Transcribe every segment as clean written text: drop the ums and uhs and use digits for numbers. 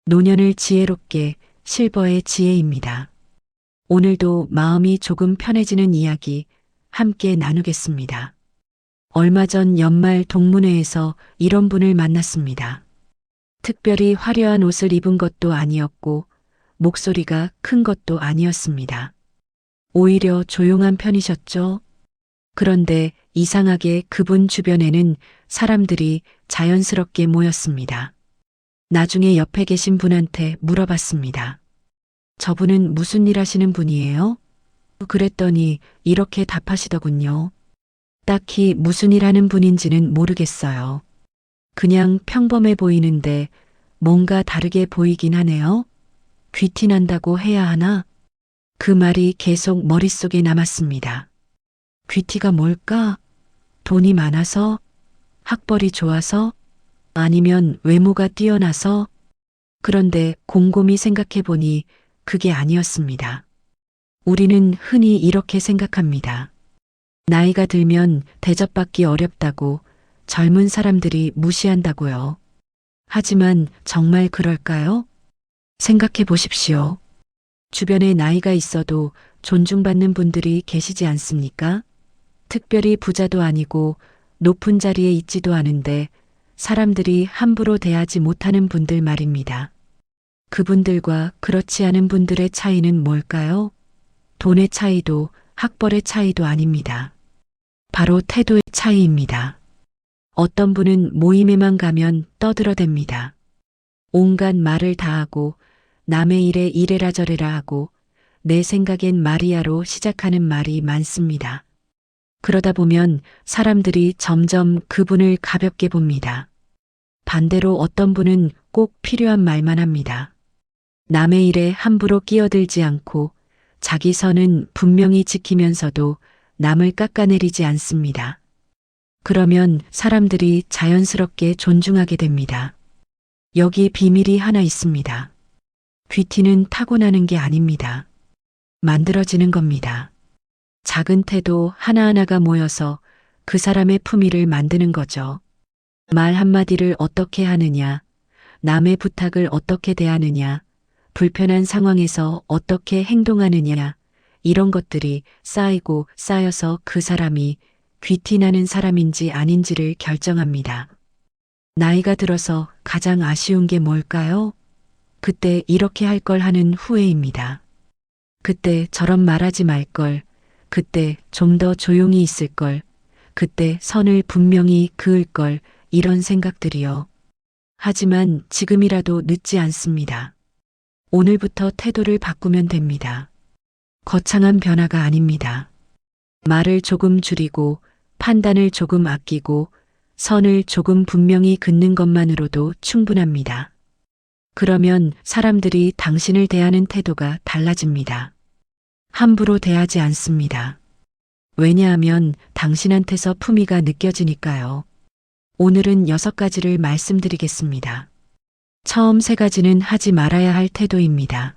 노년을 지혜롭게 실버의 지혜입니다. 오늘도 마음이 조금 편해지는 이야기 함께 나누겠습니다. 얼마 전 연말 동문회에서 이런 분을 만났습니다. 특별히 화려한 옷을 입은 것도 아니었고 목소리가 큰 것도 아니었습니다. 오히려 조용한 편이셨죠? 그런데 이상하게 그분 주변에는 사람들이 자연스럽게 모였습니다. 나중에 옆에 계신 분한테 물어봤습니다. 저분은 무슨 일 하시는 분이에요? 그랬더니 이렇게 답하시더군요. 딱히 무슨 일 하는 분인지는 모르겠어요. 그냥 평범해 보이는데 뭔가 다르게 보이긴 하네요. 귀티 난다고 해야 하나? 그 말이 계속 머릿속에 남았습니다. 귀티가 뭘까? 돈이 많아서? 학벌이 좋아서? 아니면 외모가 뛰어나서? 그런데 곰곰이 생각해 보니 그게 아니었습니다. 우리는 흔히 이렇게 생각합니다. 나이가 들면 대접받기 어렵다고, 젊은 사람들이 무시한다고요. 하지만 정말 그럴까요? 생각해 보십시오. 주변에 나이가 있어도 존중받는 분들이 계시지 않습니까? 특별히 부자도 아니고 높은 자리에 있지도 않은데 사람들이 함부로 대하지 못하는 분들 말입니다. 그분들과 그렇지 않은 분들의 차이는 뭘까요? 돈의 차이도 학벌의 차이도 아닙니다. 바로 태도의 차이입니다. 어떤 분은 모임에만 가면 떠들어댑니다. 온갖 말을 다 하고 남의 일에 이래라 저래라 하고 내 생각엔 마리아로 시작하는 말이 많습니다. 그러다 보면 사람들이 점점 그분을 가볍게 봅니다. 반대로 어떤 분은 꼭 필요한 말만 합니다. 남의 일에 함부로 끼어들지 않고 자기 선은 분명히 지키면서도 남을 깎아내리지 않습니다. 그러면 사람들이 자연스럽게 존중하게 됩니다. 여기 비밀이 하나 있습니다. 귀티는 타고나는 게 아닙니다. 만들어지는 겁니다. 작은 태도 하나하나가 모여서 그 사람의 품위를 만드는 거죠. 말 한마디를 어떻게 하느냐, 남의 부탁을 어떻게 대하느냐, 불편한 상황에서 어떻게 행동하느냐, 이런 것들이 쌓이고 쌓여서 그 사람이 귀티나는 사람인지 아닌지를 결정합니다. 나이가 들어서 가장 아쉬운 게 뭘까요? 그때 이렇게 할 걸 하는 후회입니다. 그때 저런 말하지 말 걸, 그때 좀 더 조용히 있을 걸, 그때 선을 분명히 그을 걸, 이런 생각들이요. 하지만 지금이라도 늦지 않습니다. 오늘부터 태도를 바꾸면 됩니다. 거창한 변화가 아닙니다. 말을 조금 줄이고 판단을 조금 아끼고 선을 조금 분명히 긋는 것만으로도 충분합니다. 그러면 사람들이 당신을 대하는 태도가 달라집니다. 함부로 대하지 않습니다. 왜냐하면 당신한테서 품위가 느껴지니까요. 오늘은 6가지를 말씀드리겠습니다. 처음 3가지는 하지 말아야 할 태도입니다.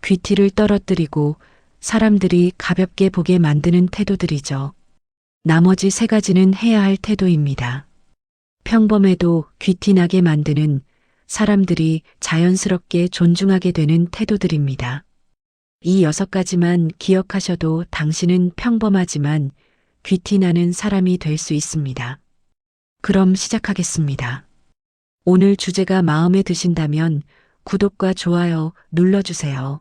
귀티를 떨어뜨리고 사람들이 가볍게 보게 만드는 태도들이죠. 나머지 3가지는 해야 할 태도입니다. 평범해도 귀티나게 만드는, 사람들이 자연스럽게 존중하게 되는 태도들입니다. 이 6가지만 기억하셔도 당신은 평범하지만 귀티나는 사람이 될 수 있습니다. 그럼 시작하겠습니다. 오늘 주제가 마음에 드신다면 구독과 좋아요 눌러주세요.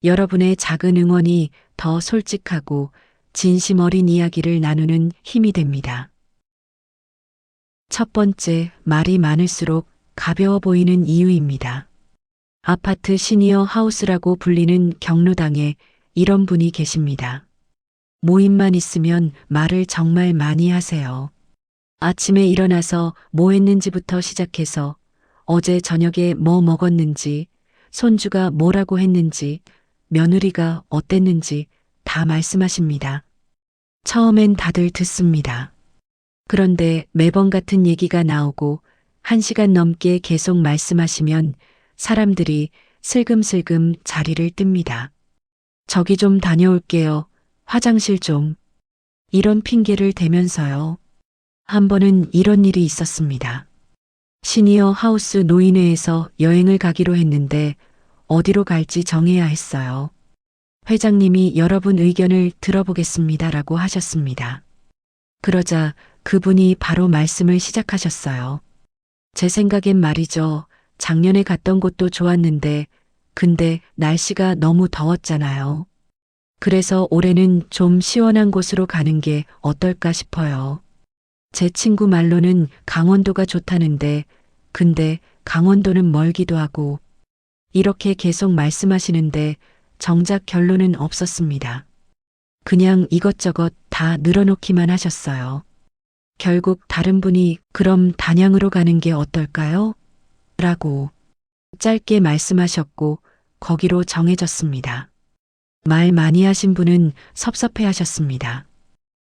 여러분의 작은 응원이 더 솔직하고 진심 어린 이야기를 나누는 힘이 됩니다. 첫 번째, 말이 많을수록 가벼워 보이는 이유입니다. 아파트 시니어 하우스라고 불리는 경로당에 이런 분이 계십니다. 모임만 있으면 말을 정말 많이 하세요. 아침에 일어나서 뭐 했는지부터 시작해서 어제 저녁에 뭐 먹었는지, 손주가 뭐라고 했는지, 며느리가 어땠는지 다 말씀하십니다. 처음엔 다들 듣습니다. 그런데 매번 같은 얘기가 나오고 1시간 넘게 계속 말씀하시면 사람들이 슬금슬금 자리를 뜹니다. 저기 좀 다녀올게요. 화장실 좀. 이런 핑계를 대면서요. 한 번은 이런 일이 있었습니다. 시니어 하우스 노인회에서 여행을 가기로 했는데 어디로 갈지 정해야 했어요. 회장님이 여러분 의견을 들어보겠습니다라고 하셨습니다. 그러자 그분이 바로 말씀을 시작하셨어요. 제 생각엔 말이죠. 작년에 갔던 곳도 좋았는데, 근데 날씨가 너무 더웠잖아요. 그래서 올해는 좀 시원한 곳으로 가는 게 어떨까 싶어요. 제 친구 말로는 강원도가 좋다는데, 근데 강원도는 멀기도 하고, 이렇게 계속 말씀하시는데 정작 결론은 없었습니다. 그냥 이것저것 다 늘어놓기만 하셨어요. 결국 다른 분이 그럼 단양으로 가는 게 어떨까요? 라고 짧게 말씀하셨고 거기로 정해졌습니다. 말 많이 하신 분은 섭섭해 하셨습니다.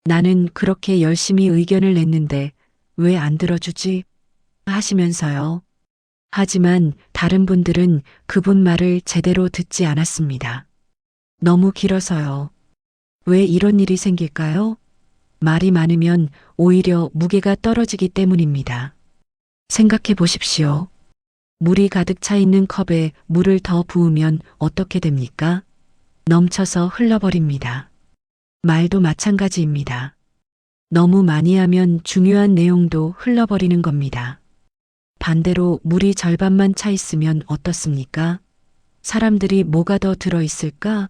나는 그렇게 열심히 의견을 냈는데 왜 안 들어주지? 하시면서요. 하지만 다른 분들은 그분 말을 제대로 듣지 않았습니다. 너무 길어서요. 왜 이런 일이 생길까요? 말이 많으면 오히려 무게가 떨어지기 때문입니다. 생각해 보십시오. 물이 가득 차 있는 컵에 물을 더 부으면 어떻게 됩니까? 넘쳐서 흘러버립니다. 말도 마찬가지입니다. 너무 많이 하면 중요한 내용도 흘러버리는 겁니다. 반대로 물이 절반만 차 있으면 어떻습니까? 사람들이 뭐가 더 들어있을까?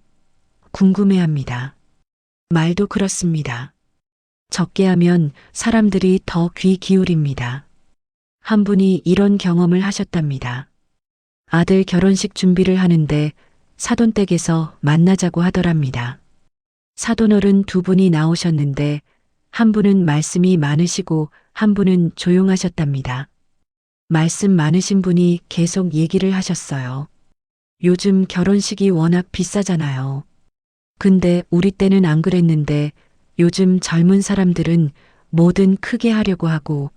궁금해합니다. 말도 그렇습니다. 적게 하면 사람들이 더 귀 기울입니다. 한 분이 이런 경험을 하셨답니다. 아들 결혼식 준비를 하는데 사돈댁에서 만나자고 하더랍니다. 사돈어른 두 분이 나오셨는데 한 분은 말씀이 많으시고 한 분은 조용하셨답니다. 말씀 많으신 분이 계속 얘기를 하셨어요. 요즘 결혼식이 워낙 비싸잖아요. 근데 우리 때는 안 그랬는데 요즘 젊은 사람들은 뭐든 크게 하려고 하고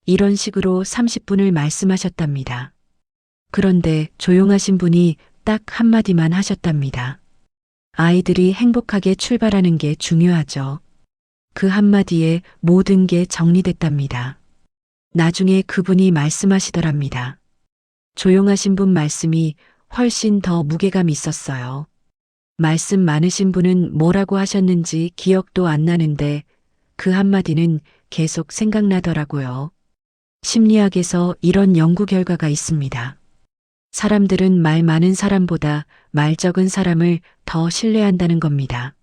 이런 식으로 30분을 말씀하셨답니다. 그런데 조용하신 분이 딱 한마디만 하셨답니다. 아이들이 행복하게 출발하는 게 중요하죠. 그 한마디에 모든 게 정리됐답니다. 나중에 그분이 말씀하시더랍니다. 조용하신 분 말씀이 훨씬 더 무게감 있었어요. 말씀 많으신 분은 뭐라고 하셨는지 기억도 안 나는데 그 한마디는 계속 생각나더라고요. 심리학에서 이런 연구 결과가 있습니다. 사람들은 말 많은 사람보다 말 적은 사람을 더 신뢰한다는 겁니다.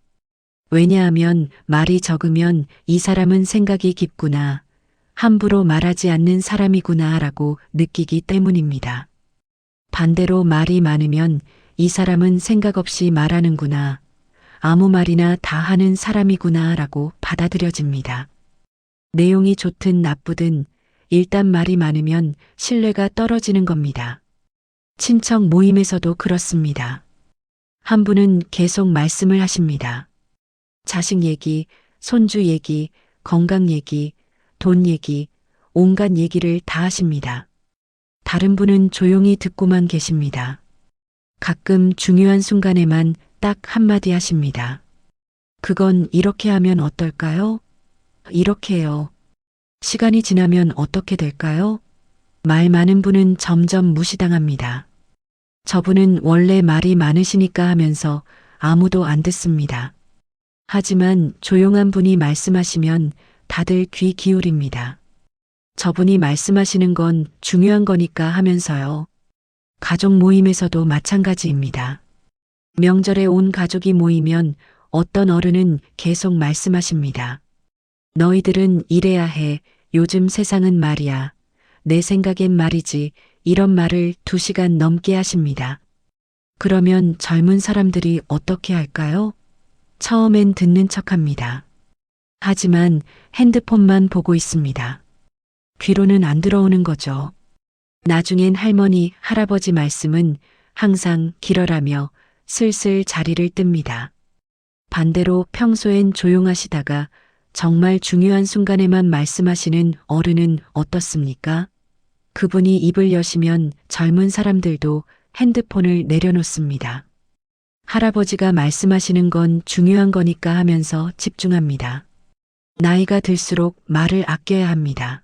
왜냐하면 말이 적으면 이 사람은 생각이 깊구나, 함부로 말하지 않는 사람이구나 라고 느끼기 때문입니다. 반대로 말이 많으면 이 사람은 생각 없이 말하는구나, 아무 말이나 다 하는 사람이구나 라고 받아들여집니다. 내용이 좋든 나쁘든 일단 말이 많으면 신뢰가 떨어지는 겁니다. 친척 모임에서도 그렇습니다. 한 분은 계속 말씀을 하십니다. 자식 얘기, 손주 얘기, 건강 얘기, 돈 얘기, 온갖 얘기를 다 하십니다. 다른 분은 조용히 듣고만 계십니다. 가끔 중요한 순간에만 딱 한마디 하십니다. 그건 이렇게 하면 어떨까요? 이렇게요. 시간이 지나면 어떻게 될까요? 말 많은 분은 점점 무시당합니다. 저분은 원래 말이 많으시니까 하면서 아무도 안 듣습니다. 하지만 조용한 분이 말씀하시면 다들 귀 기울입니다. 저분이 말씀하시는 건 중요한 거니까 하면서요. 가족 모임에서도 마찬가지입니다. 명절에 온 가족이 모이면 어떤 어른은 계속 말씀하십니다. 너희들은 이래야 해. 요즘 세상은 말이야. 내 생각엔 말이지. 이런 말을 2시간 넘게 하십니다. 그러면 젊은 사람들이 어떻게 할까요? 처음엔 듣는 척합니다. 하지만 핸드폰만 보고 있습니다. 귀로는 안 들어오는 거죠. 나중엔 할머니, 할아버지 말씀은 항상 길어라며 슬슬 자리를 뜹니다. 반대로 평소엔 조용하시다가 정말 중요한 순간에만 말씀하시는 어른은 어떻습니까? 그분이 입을 여시면 젊은 사람들도 핸드폰을 내려놓습니다. 할아버지가 말씀하시는 건 중요한 거니까 하면서 집중합니다. 나이가 들수록 말을 아껴야 합니다.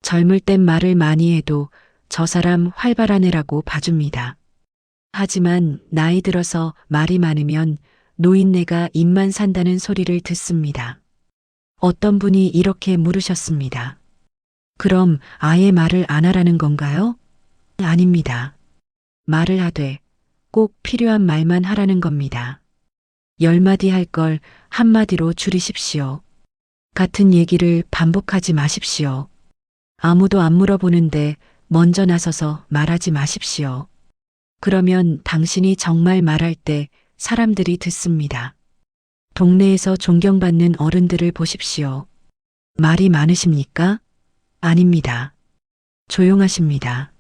젊을 땐 말을 많이 해도 저 사람 활발한 애라고 봐줍니다. 하지만 나이 들어서 말이 많으면 노인네가 입만 산다는 소리를 듣습니다. 어떤 분이 이렇게 물으셨습니다. 그럼 아예 말을 안 하라는 건가요? 아닙니다. 말을 하되 꼭 필요한 말만 하라는 겁니다. 10마디 할 걸 한마디로 줄이십시오. 같은 얘기를 반복하지 마십시오. 아무도 안 물어보는데 먼저 나서서 말하지 마십시오. 그러면 당신이 정말 말할 때 사람들이 듣습니다. 동네에서 존경받는 어른들을 보십시오. 말이 많으십니까? 아닙니다. 조용하십니다.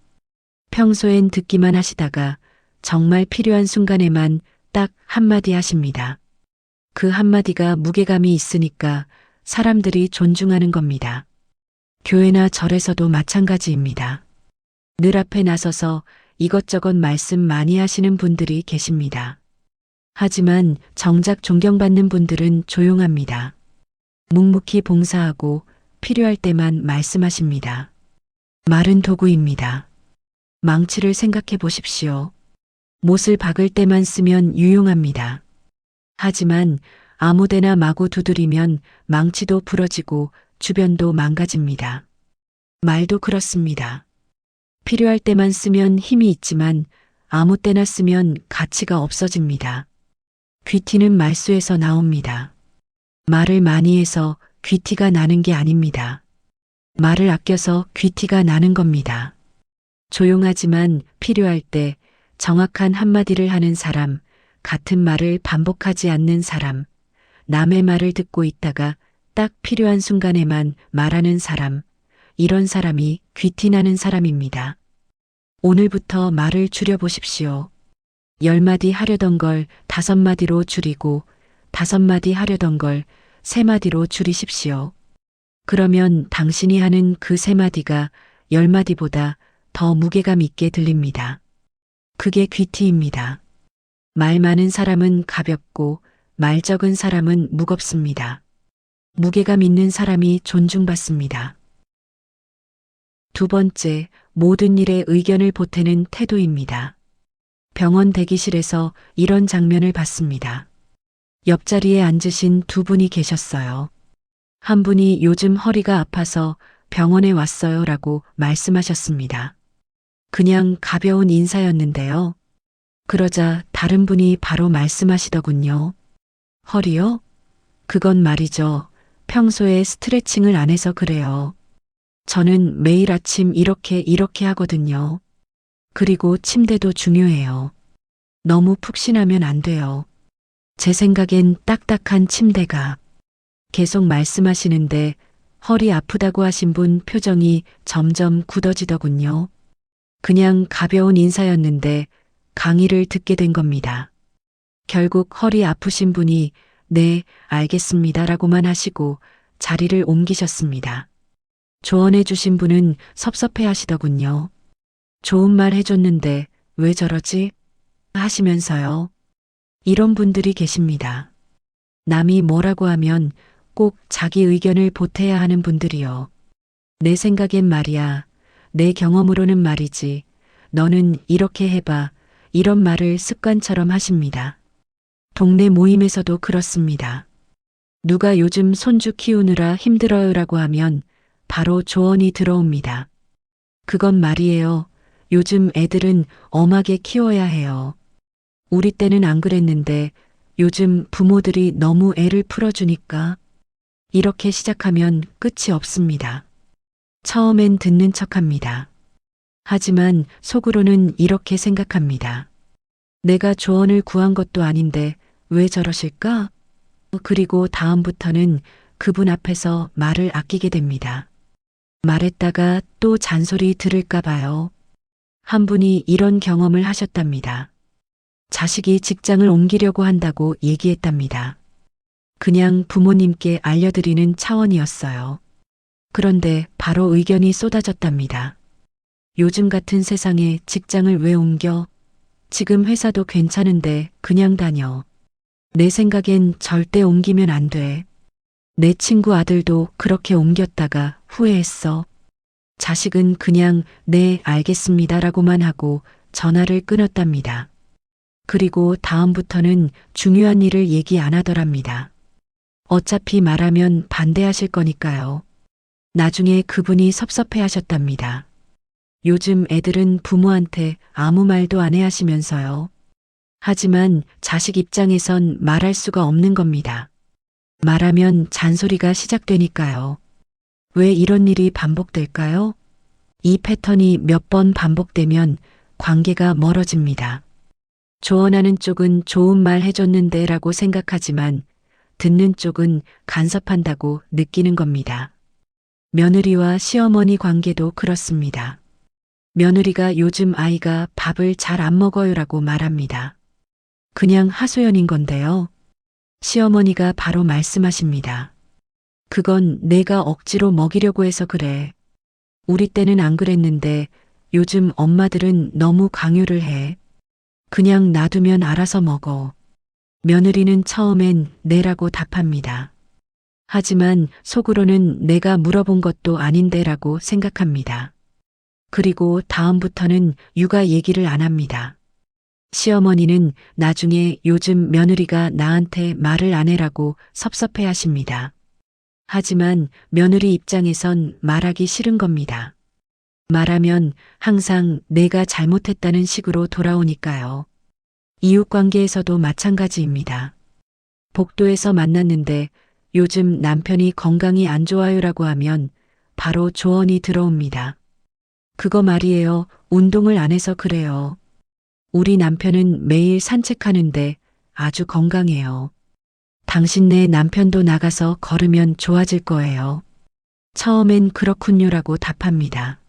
평소엔 듣기만 하시다가 정말 필요한 순간에만 딱 한마디 하십니다. 그 한마디가 무게감이 있으니까 사람들이 존중하는 겁니다. 교회나 절에서도 마찬가지입니다. 늘 앞에 나서서 이것저것 말씀 많이 하시는 분들이 계십니다. 하지만 정작 존경받는 분들은 조용합니다. 묵묵히 봉사하고 필요할 때만 말씀하십니다. 말은 도구입니다. 망치를 생각해 보십시오. 못을 박을 때만 쓰면 유용합니다. 하지만 아무데나 마구 두드리면 망치도 부러지고 주변도 망가집니다. 말도 그렇습니다. 필요할 때만 쓰면 힘이 있지만 아무 때나 쓰면 가치가 없어집니다. 귀티는 말수에서 나옵니다. 말을 많이 해서 귀티가 나는 게 아닙니다. 말을 아껴서 귀티가 나는 겁니다. 조용하지만 필요할 때 정확한 한마디를 하는 사람, 같은 말을 반복하지 않는 사람, 남의 말을 듣고 있다가 딱 필요한 순간에만 말하는 사람, 이런 사람이 귀티나는 사람입니다. 오늘부터 말을 줄여보십시오. 10마디 하려던 걸 5마디로 줄이고 5마디 하려던 걸 3마디로 줄이십시오. 그러면 당신이 하는 그 3마디가 10마디보다 더 무게감 있게 들립니다. 그게 귀티입니다. 말 많은 사람은 가볍고 말 적은 사람은 무겁습니다. 무게감 있는 사람이 존중받습니다. 두 번째, 모든 일에 의견을 보태는 태도입니다. 병원 대기실에서 이런 장면을 봤습니다. 옆자리에 앉으신 두 분이 계셨어요. 한 분이 요즘 허리가 아파서 병원에 왔어요 라고 말씀하셨습니다. 그냥 가벼운 인사였는데요. 그러자 다른 분이 바로 말씀하시더군요. 허리요? 그건 말이죠. 평소에 스트레칭을 안 해서 그래요. 저는 매일 아침 이렇게 하거든요. 그리고 침대도 중요해요. 너무 푹신하면 안 돼요. 제 생각엔 딱딱한 침대가. 계속 말씀하시는데 허리 아프다고 하신 분 표정이 점점 굳어지더군요. 그냥 가벼운 인사였는데 강의를 듣게 된 겁니다. 결국 허리 아프신 분이 네, 알겠습니다 라고만 하시고 자리를 옮기셨습니다. 조언해 주신 분은 섭섭해 하시더군요. 좋은 말 해줬는데 왜 저러지? 하시면서요. 이런 분들이 계십니다. 남이 뭐라고 하면 꼭 자기 의견을 보태야 하는 분들이요. 내 생각엔 말이야. 내 경험으로는 말이지. 너는 이렇게 해봐. 이런 말을 습관처럼 하십니다. 동네 모임에서도 그렇습니다. 누가 요즘 손주 키우느라 힘들어요라고 하면 바로 조언이 들어옵니다. 그건 말이에요. 요즘 애들은 엄하게 키워야 해요. 우리 때는 안 그랬는데 요즘 부모들이 너무 애를 풀어주니까. 이렇게 시작하면 끝이 없습니다. 처음엔 듣는 척합니다. 하지만 속으로는 이렇게 생각합니다. 내가 조언을 구한 것도 아닌데 왜 저러실까? 그리고 다음부터는 그분 앞에서 말을 아끼게 됩니다. 말했다가 또 잔소리 들을까 봐요. 한 분이 이런 경험을 하셨답니다. 자식이 직장을 옮기려고 한다고 얘기했답니다. 그냥 부모님께 알려드리는 차원이었어요. 그런데 바로 의견이 쏟아졌답니다. 요즘 같은 세상에 직장을 왜 옮겨? 지금 회사도 괜찮은데 그냥 다녀. 내 생각엔 절대 옮기면 안 돼. 내 친구 아들도 그렇게 옮겼다가 후회했어. 자식은 그냥 네, 알겠습니다라고만 하고 전화를 끊었답니다. 그리고 다음부터는 중요한 일을 얘기 안 하더랍니다. 어차피 말하면 반대하실 거니까요. 나중에 그분이 섭섭해 하셨답니다. 요즘 애들은 부모한테 아무 말도 안 해 하시면서요. 하지만 자식 입장에선 말할 수가 없는 겁니다. 말하면 잔소리가 시작되니까요. 왜 이런 일이 반복될까요? 이 패턴이 몇 번 반복되면 관계가 멀어집니다. 조언하는 쪽은 좋은 말 해줬는데 라고 생각하지만 듣는 쪽은 간섭한다고 느끼는 겁니다. 며느리와 시어머니 관계도 그렇습니다. 며느리가 요즘 아이가 밥을 잘 안 먹어요라고 말합니다. 그냥 하소연인 건데요. 시어머니가 바로 말씀하십니다. 그건 내가 억지로 먹이려고 해서 그래. 우리 때는 안 그랬는데 요즘 엄마들은 너무 강요를 해. 그냥 놔두면 알아서 먹어. 며느리는 처음엔 네라고 답합니다. 하지만 속으로는 내가 물어본 것도 아닌데라고 생각합니다. 그리고 다음부터는 육아 얘기를 안 합니다. 시어머니는 나중에 요즘 며느리가 나한테 말을 안 해라고 섭섭해 하십니다. 하지만 며느리 입장에선 말하기 싫은 겁니다. 말하면 항상 내가 잘못했다는 식으로 돌아오니까요. 이웃 관계에서도 마찬가지입니다. 복도에서 만났는데 요즘 남편이 건강이 안 좋아요라고 하면 바로 조언이 들어옵니다. 그거 말이에요. 운동을 안 해서 그래요. 우리 남편은 매일 산책하는데 아주 건강해요. 당신네 남편도 나가서 걸으면 좋아질 거예요. 처음엔 그렇군요라고 답합니다.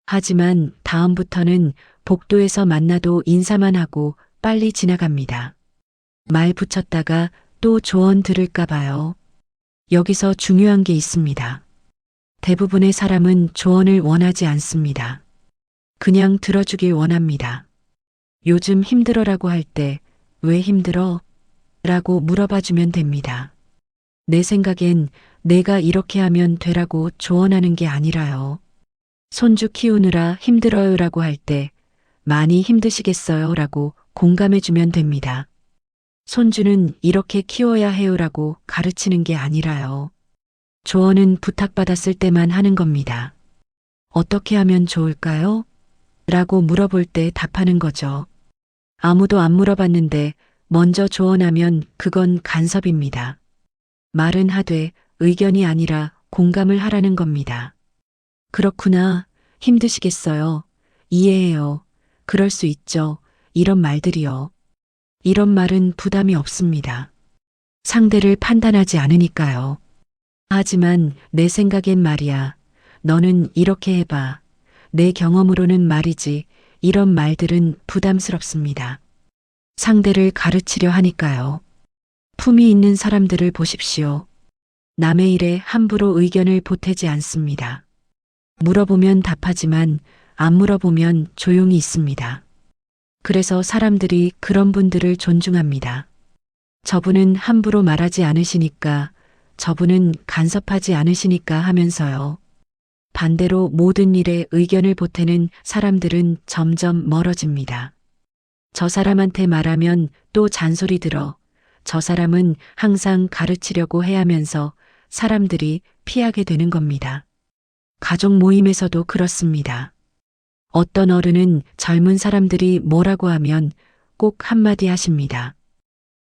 하지만 다음부터는 복도에서 만나도 인사만 하고 빨리 지나갑니다. 말 붙였다가 또 조언 들을까 봐요. 여기서 중요한 게 있습니다. 대부분의 사람은 조언을 원하지 않습니다. 그냥 들어주길 원합니다. 요즘 힘들어라고 할 때 왜 힘들어? 라고 물어봐 주면 됩니다. 내 생각엔 내가 이렇게 하면 되라고 조언하는 게 아니라요. 손주 키우느라 힘들어요라고 할 때 많이 힘드시겠어요 라고 공감해 주면 됩니다. 손주는 이렇게 키워야 해요라고 가르치는 게 아니라요. 조언은 부탁받았을 때만 하는 겁니다. 어떻게 하면 좋을까요? 라고 물어볼 때 답하는 거죠. 아무도 안 물어봤는데 먼저 조언하면 그건 간섭입니다. 말은 하되 의견이 아니라 공감을 하라는 겁니다. 그렇구나. 힘드시겠어요. 이해해요. 그럴 수 있죠. 이런 말들이요. 이런 말은 부담이 없습니다. 상대를 판단하지 않으니까요. 하지만 내 생각엔 말이야. 너는 이렇게 해봐. 내 경험으로는 말이지. 이런 말들은 부담스럽습니다. 상대를 가르치려 하니까요. 품이 있는 사람들을 보십시오. 남의 일에 함부로 의견을 보태지 않습니다. 물어보면 답하지만 안 물어보면 조용히 있습니다. 그래서 사람들이 그런 분들을 존중합니다. 저분은 함부로 말하지 않으시니까, 저분은 간섭하지 않으시니까 하면서요. 반대로 모든 일에 의견을 보태는 사람들은 점점 멀어집니다. 저 사람한테 말하면 또 잔소리 들어. 저 사람은 항상 가르치려고 해 하면서 사람들이 피하게 되는 겁니다. 가족 모임에서도 그렇습니다. 어떤 어른은 젊은 사람들이 뭐라고 하면 꼭 한마디 하십니다.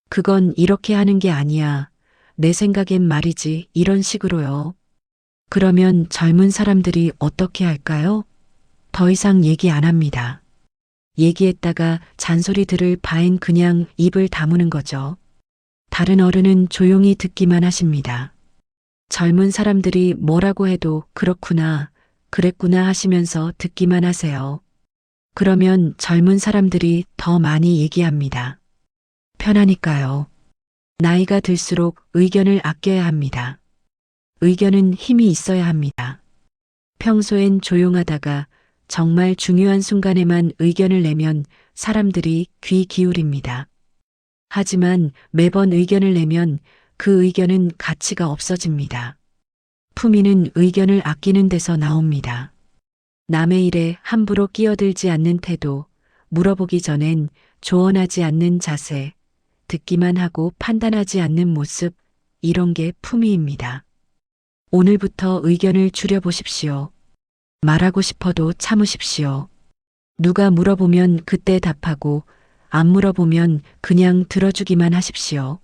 그건 이렇게 하는 게 아니야. 내 생각엔 말이지. 이런 식으로요. 그러면 젊은 사람들이 어떻게 할까요? 더 이상 얘기 안 합니다. 얘기했다가 잔소리 들을 바엔 그냥 입을 다무는 거죠. 다른 어른은 조용히 듣기만 하십니다. 젊은 사람들이 뭐라고 해도 그렇구나, 그랬구나 하시면서 듣기만 하세요. 그러면 젊은 사람들이 더 많이 얘기합니다. 편하니까요. 나이가 들수록 의견을 아껴야 합니다. 의견은 힘이 있어야 합니다. 평소엔 조용하다가 정말 중요한 순간에만 의견을 내면 사람들이 귀 기울입니다. 하지만 매번 의견을 내면 그 의견은 가치가 없어집니다. 품위는 의견을 아끼는 데서 나옵니다. 남의 일에 함부로 끼어들지 않는 태도, 물어보기 전엔 조언하지 않는 자세, 듣기만 하고 판단하지 않는 모습, 이런 게 품위입니다. 오늘부터 의견을 줄여보십시오. 말하고 싶어도 참으십시오. 누가 물어보면 그때 답하고 안 물어보면 그냥 들어주기만 하십시오.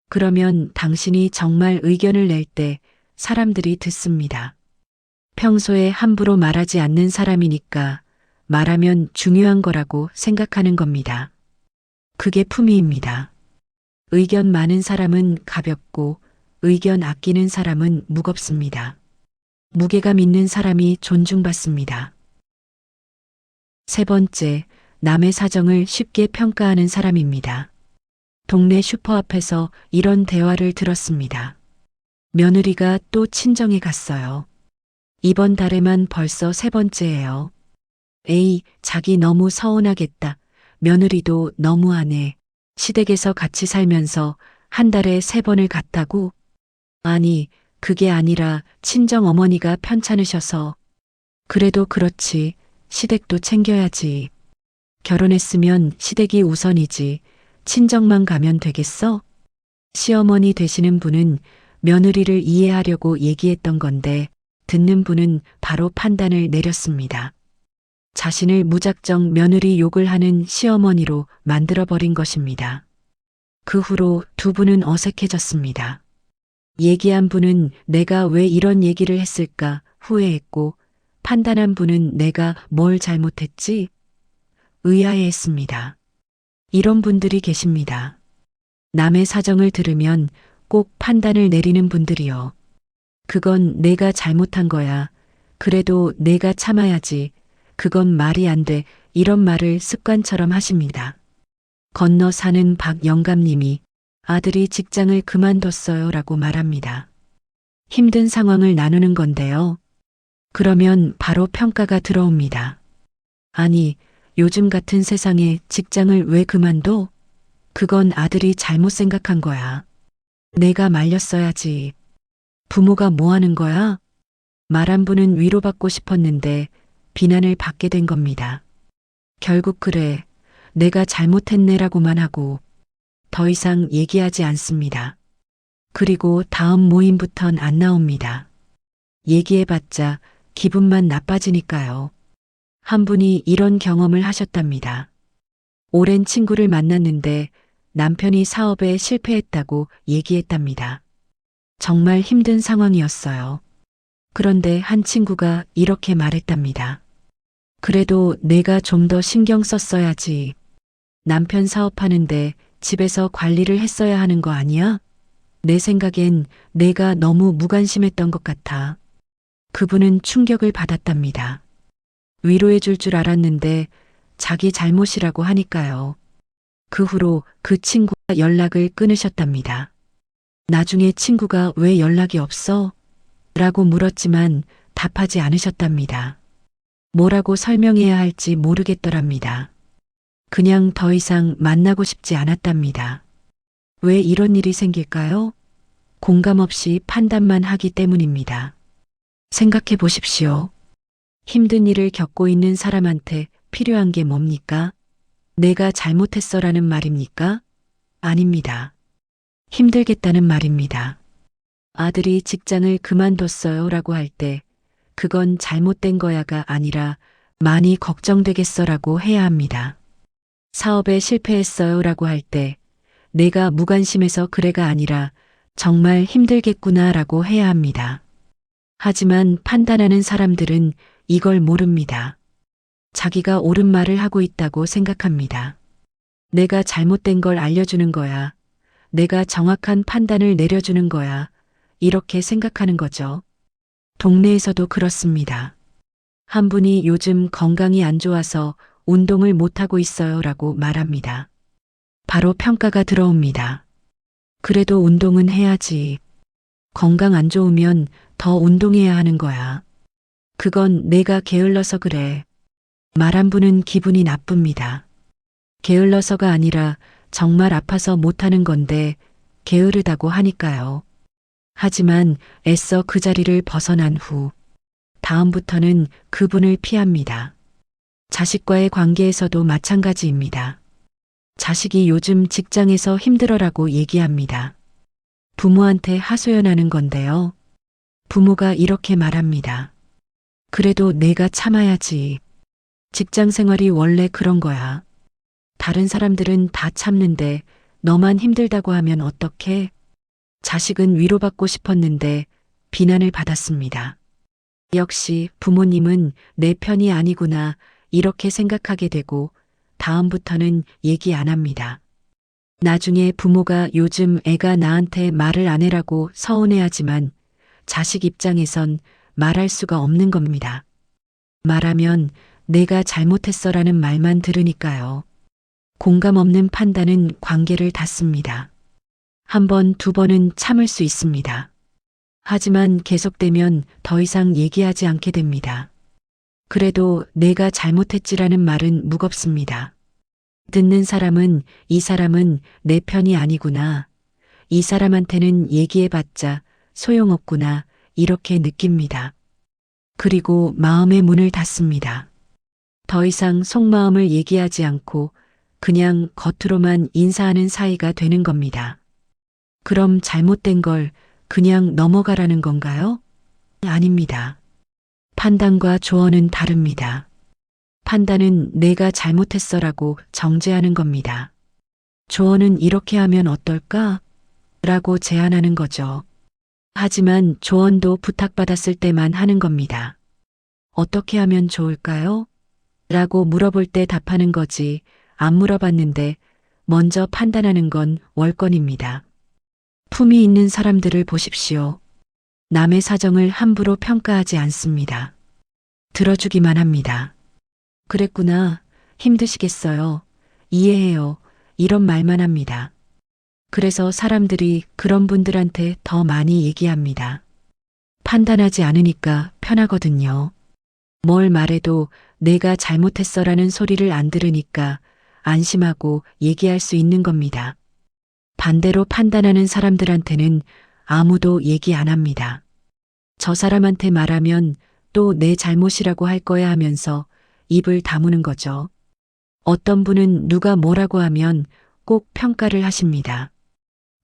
그러면 당신이 정말 의견을 낼 때 사람들이 듣습니다. 평소에 함부로 말하지 않는 사람이니까 말하면 중요한 거라고 생각하는 겁니다. 그게 품위입니다. 의견 많은 사람은 가볍고 의견 아끼는 사람은 무겁습니다. 무게감 있는 사람이 존중받습니다. 세 번째, 남의 사정을 쉽게 평가하는 사람입니다. 동네 슈퍼 앞에서 이런 대화를 들었습니다. 며느리가 또 친정에 갔어요. 이번 달에만 벌써 세 번째예요. 에이, 자기 너무 서운하겠다. 며느리도 너무하네. 시댁에서 같이 살면서 한 달에 3번을 갔다고? 아니, 그게 아니라 친정 어머니가 편찮으셔서. 그래도 그렇지. 시댁도 챙겨야지. 결혼했으면 시댁이 우선이지. 친정만 가면 되겠어? 시어머니 되시는 분은 며느리를 이해하려고 얘기했던 건데 듣는 분은 바로 판단을 내렸습니다. 자신을 무작정 며느리 욕을 하는 시어머니로 만들어버린 것입니다. 그 후로 두 분은 어색해졌습니다. 얘기한 분은 내가 왜 이런 얘기를 했을까 후회했고 판단한 분은 내가 뭘 잘못했지? 의아해했습니다. 이런 분들이 계십니다. 남의 사정을 들으면 꼭 판단을 내리는 분들이요. 그건 내가 잘못한 거야. 그래도 내가 참아야지. 그건 말이 안 돼. 이런 말을 습관처럼 하십니다. 건너 사는 박영감님이 아들이 직장을 그만뒀어요 라고 말합니다. 힘든 상황을 나누는 건데요. 그러면 바로 평가가 들어옵니다. 아니, 요즘 같은 세상에 직장을 왜 그만둬? 그건 아들이 잘못 생각한 거야. 내가 말렸어야지. 부모가 뭐 하는 거야? 말한 분은 위로받고 싶었는데 비난을 받게 된 겁니다. 결국 그래, 내가 잘못했네라고만 하고 더 이상 얘기하지 않습니다. 그리고 다음 모임부턴 안 나옵니다. 얘기해봤자 기분만 나빠지니까요. 한 분이 이런 경험을 하셨답니다. 오랜 친구를 만났는데 남편이 사업에 실패했다고 얘기했답니다. 정말 힘든 상황이었어요. 그런데 한 친구가 이렇게 말했답니다. 그래도 내가 좀 더 신경 썼어야지. 남편 사업하는데 집에서 관리를 했어야 하는 거 아니야? 내 생각엔 내가 너무 무관심했던 것 같아. 그분은 충격을 받았답니다. 위로해 줄 줄 알았는데 자기 잘못이라고 하니까요. 그 후로 그 친구와 연락을 끊으셨답니다. 나중에 친구가 왜 연락이 없어? 라고 물었지만 답하지 않으셨답니다. 뭐라고 설명해야 할지 모르겠더랍니다. 그냥 더 이상 만나고 싶지 않았답니다. 왜 이런 일이 생길까요? 공감 없이 판단만 하기 때문입니다. 생각해 보십시오. 힘든 일을 겪고 있는 사람한테 필요한 게 뭡니까? 내가 잘못했어라는 말입니까? 아닙니다. 힘들겠다는 말입니다. 아들이 직장을 그만뒀어요 라고 할 때 그건 잘못된 거야가 아니라 많이 걱정되겠어라고 해야 합니다. 사업에 실패했어요 라고 할 때 내가 무관심해서 그래가 아니라 정말 힘들겠구나 라고 해야 합니다. 하지만 판단하는 사람들은 이걸 모릅니다. 자기가 옳은 말을 하고 있다고 생각합니다. 내가 잘못된 걸 알려주는 거야. 내가 정확한 판단을 내려주는 거야. 이렇게 생각하는 거죠. 동네에서도 그렇습니다. 한 분이 요즘 건강이 안 좋아서 운동을 못하고 있어요 라고 말합니다. 바로 평가가 들어옵니다. 그래도 운동은 해야지. 건강 안 좋으면 더 운동해야 하는 거야. 그건 내가 게을러서 그래. 말한 분은 기분이 나쁩니다. 게을러서가 아니라 정말 아파서 못하는 건데 게으르다고 하니까요. 하지만 애써 그 자리를 벗어난 후 다음부터는 그분을 피합니다. 자식과의 관계에서도 마찬가지입니다. 자식이 요즘 직장에서 힘들어라고 얘기합니다. 부모한테 하소연하는 건데요. 부모가 이렇게 말합니다. 그래도 내가 참아야지. 직장 생활이 원래 그런 거야. 다른 사람들은 다 참는데 너만 힘들다고 하면 어떡해? 자식은 위로받고 싶었는데 비난을 받았습니다. 역시 부모님은 내 편이 아니구나 이렇게 생각하게 되고 다음부터는 얘기 안 합니다. 나중에 부모가 요즘 애가 나한테 말을 안 해라고 서운해하지만 자식 입장에선 말할 수가 없는 겁니다. 말하면 내가 잘못했어라는 말만 들으니까요. 공감 없는 판단은 관계를 닫습니다. 한 번, 두 번은 참을 수 있습니다. 하지만 계속되면 더 이상 얘기하지 않게 됩니다. 그래도 내가 잘못했지라는 말은 무겁습니다. 듣는 사람은 이 사람은 내 편이 아니구나. 이 사람한테는 얘기해봤자 소용없구나. 이렇게 느낍니다. 그리고 마음의 문을 닫습니다. 더 이상 속마음을 얘기하지 않고 그냥 겉으로만 인사하는 사이가 되는 겁니다. 그럼 잘못된 걸 그냥 넘어가라는 건가요? 아닙니다. 판단과 조언은 다릅니다. 판단은 내가 잘못했어라고 정죄하는 겁니다. 조언은 이렇게 하면 어떨까? 라고 제안하는 거죠. 하지만 조언도 부탁받았을 때만 하는 겁니다. 어떻게 하면 좋을까요? 라고 물어볼 때 답하는 거지 안 물어봤는데 먼저 판단하는 건 월권입니다. 품이 있는 사람들을 보십시오. 남의 사정을 함부로 평가하지 않습니다. 들어주기만 합니다. 그랬구나. 힘드시겠어요. 이해해요. 이런 말만 합니다. 그래서 사람들이 그런 분들한테 더 많이 얘기합니다. 판단하지 않으니까 편하거든요. 뭘 말해도 내가 잘못했어라는 소리를 안 들으니까 안심하고 얘기할 수 있는 겁니다. 반대로 판단하는 사람들한테는 아무도 얘기 안 합니다. 저 사람한테 말하면 또 내 잘못이라고 할 거야 하면서 입을 다무는 거죠. 어떤 분은 누가 뭐라고 하면 꼭 평가를 하십니다.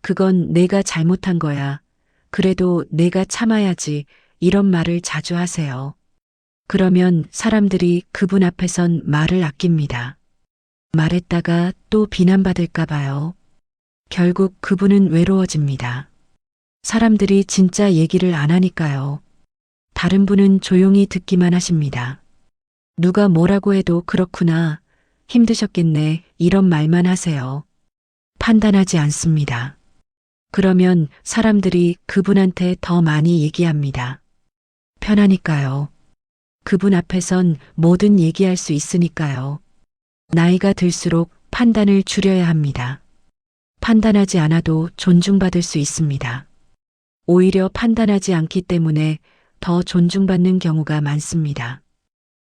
그건 내가 잘못한 거야. 그래도 내가 참아야지. 이런 말을 자주 하세요. 그러면 사람들이 그분 앞에선 말을 아낍니다. 말했다가 또 비난받을까 봐요. 결국 그분은 외로워집니다. 사람들이 진짜 얘기를 안 하니까요. 다른 분은 조용히 듣기만 하십니다. 누가 뭐라고 해도 그렇구나. 힘드셨겠네. 이런 말만 하세요. 판단하지 않습니다. 그러면 사람들이 그분한테 더 많이 얘기합니다. 편하니까요. 그분 앞에선 뭐든 얘기할 수 있으니까요. 나이가 들수록 판단을 줄여야 합니다. 판단하지 않아도 존중받을 수 있습니다. 오히려 판단하지 않기 때문에 더 존중받는 경우가 많습니다.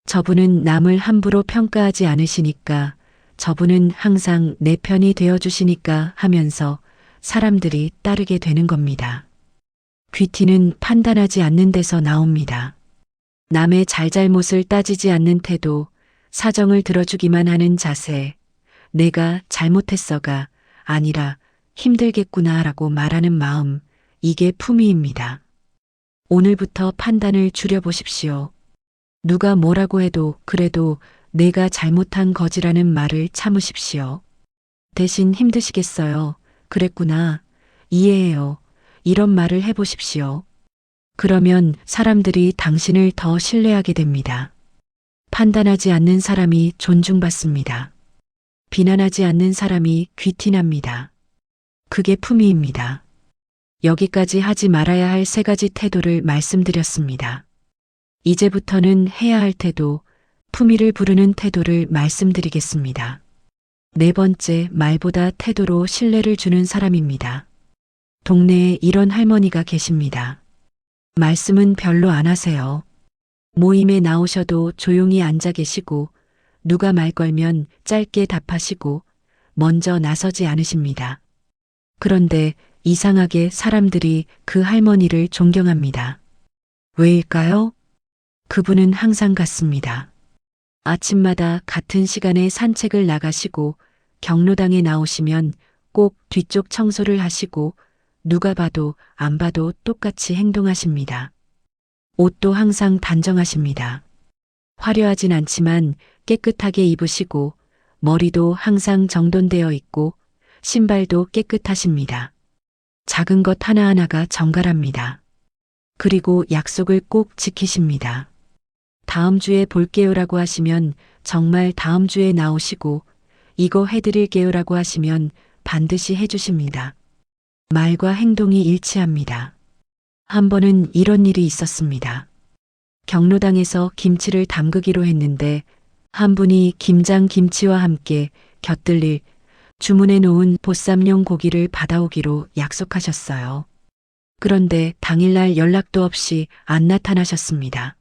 저분은 남을 함부로 평가하지 않으시니까, 저분은 항상 내 편이 되어주시니까 하면서 사람들이 따르게 되는 겁니다. 귀티는 판단하지 않는 데서 나옵니다. 남의 잘잘못을 따지지 않는 태도, 사정을 들어주기만 하는 자세, 내가 잘못했어가 아니라 힘들겠구나 라고 말하는 마음, 이게 품위입니다. 오늘부터 판단을 줄여보십시오. 누가 뭐라고 해도 그래도 내가 잘못한 거지라는 말을 참으십시오. 대신 힘드시겠어요. 그랬구나. 이해해요. 이런 말을 해보십시오. 그러면 사람들이 당신을 더 신뢰하게 됩니다. 판단하지 않는 사람이 존중받습니다. 비난하지 않는 사람이 귀티납니다. 그게 품위입니다. 여기까지 하지 말아야 할 3가지 태도를 말씀드렸습니다. 이제부터는 해야 할 태도, 품위를 부르는 태도를 말씀드리겠습니다. 4번째, 말보다 태도로 신뢰를 주는 사람입니다. 동네에 이런 할머니가 계십니다. 말씀은 별로 안 하세요. 모임에 나오셔도 조용히 앉아 계시고 누가 말 걸면 짧게 답하시고 먼저 나서지 않으십니다. 그런데 이상하게 사람들이 그 할머니를 존경합니다. 왜일까요? 그분은 항상 같습니다. 아침마다 같은 시간에 산책을 나가시고 경로당에 나오시면 꼭 뒤쪽 청소를 하시고 누가 봐도 안 봐도 똑같이 행동하십니다. 옷도 항상 단정하십니다. 화려하진 않지만 깨끗하게 입으시고 머리도 항상 정돈되어 있고 신발도 깨끗하십니다. 작은 것 하나하나가 정갈합니다. 그리고 약속을 꼭 지키십니다. 다음 주에 볼게요라고 하시면 정말 다음 주에 나오시고 이거 해드릴게요라고 하시면 반드시 해주십니다. 말과 행동이 일치합니다. 한 번은 이런 일이 있었습니다. 경로당에서 김치를 담그기로 했는데 한 분이 김장 김치와 함께 곁들일 주문해 놓은 보쌈용 고기를 받아오기로 약속하셨어요. 그런데 당일날 연락도 없이 안 나타나셨습니다.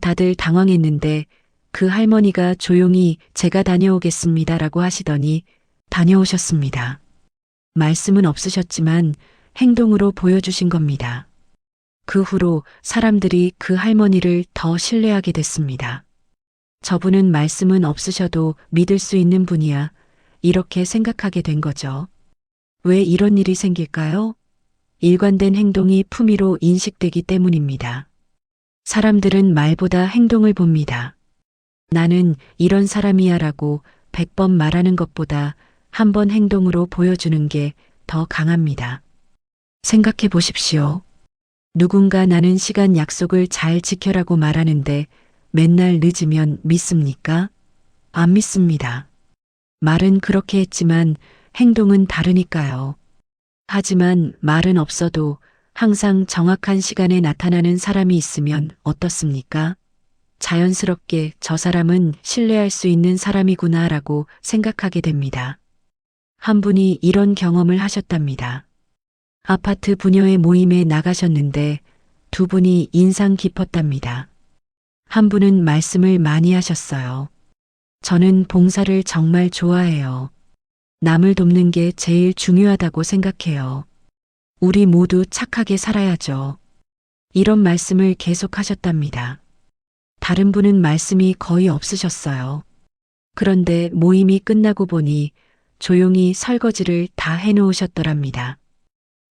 다들 당황했는데 그 할머니가 조용히 제가 다녀오겠습니다라고 하시더니 다녀오셨습니다. 말씀은 없으셨지만 행동으로 보여주신 겁니다. 그 후로 사람들이 그 할머니를 더 신뢰하게 됐습니다. 저분은 말씀은 없으셔도 믿을 수 있는 분이야. 이렇게 생각하게 된 거죠. 왜 이런 일이 생길까요? 일관된 행동이 품위로 인식되기 때문입니다. 사람들은 말보다 행동을 봅니다. 나는 이런 사람이야 라고 100번 말하는 것보다 한 번 행동으로 보여주는 게 더 강합니다. 생각해 보십시오. 누군가 나는 시간 약속을 잘 지켜라고 말하는데 맨날 늦으면 믿습니까? 안 믿습니다. 말은 그렇게 했지만 행동은 다르니까요. 하지만 말은 없어도 항상 정확한 시간에 나타나는 사람이 있으면 어떻습니까? 자연스럽게 저 사람은 신뢰할 수 있는 사람이구나라고 생각하게 됩니다. 한 분이 이런 경험을 하셨답니다. 아파트 부녀회 모임에 나가셨는데 두 분이 인상 깊었답니다. 한 분은 말씀을 많이 하셨어요. 저는 봉사를 정말 좋아해요. 남을 돕는 게 제일 중요하다고 생각해요. 우리 모두 착하게 살아야죠. 이런 말씀을 계속 하셨답니다. 다른 분은 말씀이 거의 없으셨어요. 그런데 모임이 끝나고 보니 조용히 설거지를 다 해놓으셨더랍니다.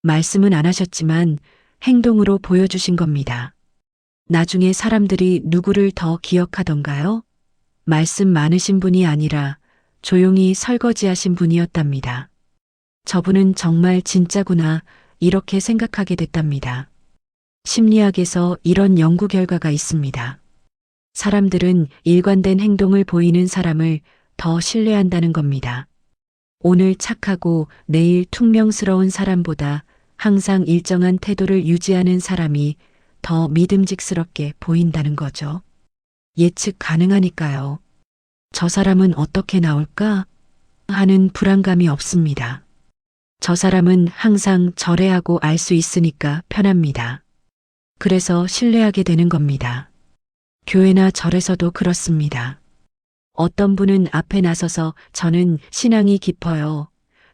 말씀은 안 하셨지만 행동으로 보여주신 겁니다. 나중에 사람들이 누구를 더 기억하던가요? 말씀 많으신 분이 아니라 조용히 설거지하신 분이었답니다. 저분은 정말 진짜구나 이렇게 생각하게 됐답니다. 심리학에서 이런 연구 결과가 있습니다. 사람들은 일관된 행동을 보이는 사람을 더 신뢰한다는 겁니다. 오늘 착하고 내일 퉁명스러운 사람보다 항상 일정한 태도를 유지하는 사람이 더 믿음직스럽게 보인다는 거죠. 예측 가능하니까요. 저 사람은 어떻게 나올까? 하는 불안감이 없습니다. 저 사람은 항상 저래하고 알 수 있으니까 편합니다. 그래서 신뢰하게 되는 겁니다. 교회나 절에서도 그렇습니다. 어떤 분은 앞에 나서서 저는 신앙이 깊어요.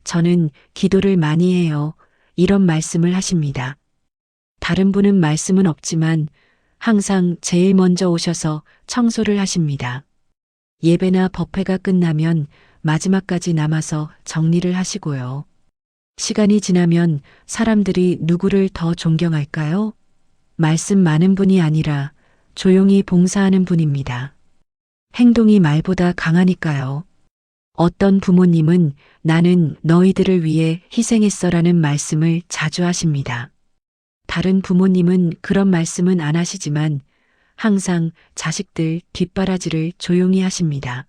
저는 기도를 많이 해요. 이런 말씀을 하십니다. 다른 분은 말씀은 없지만 항상 제일 먼저 오셔서 청소를 하십니다. 예배나 법회가 끝나면 마지막까지 남아서 정리를 하시고요. 시간이 지나면 사람들이 누구를 더 존경할까요? 말씀 많은 분이 아니라 조용히 봉사하는 분입니다. 행동이 말보다 강하니까요. 어떤 부모님은 나는 너희들을 위해 희생했어라는 말씀을 자주 하십니다. 다른 부모님은 그런 말씀은 안 하시지만 항상 자식들 뒷바라지를 조용히 하십니다.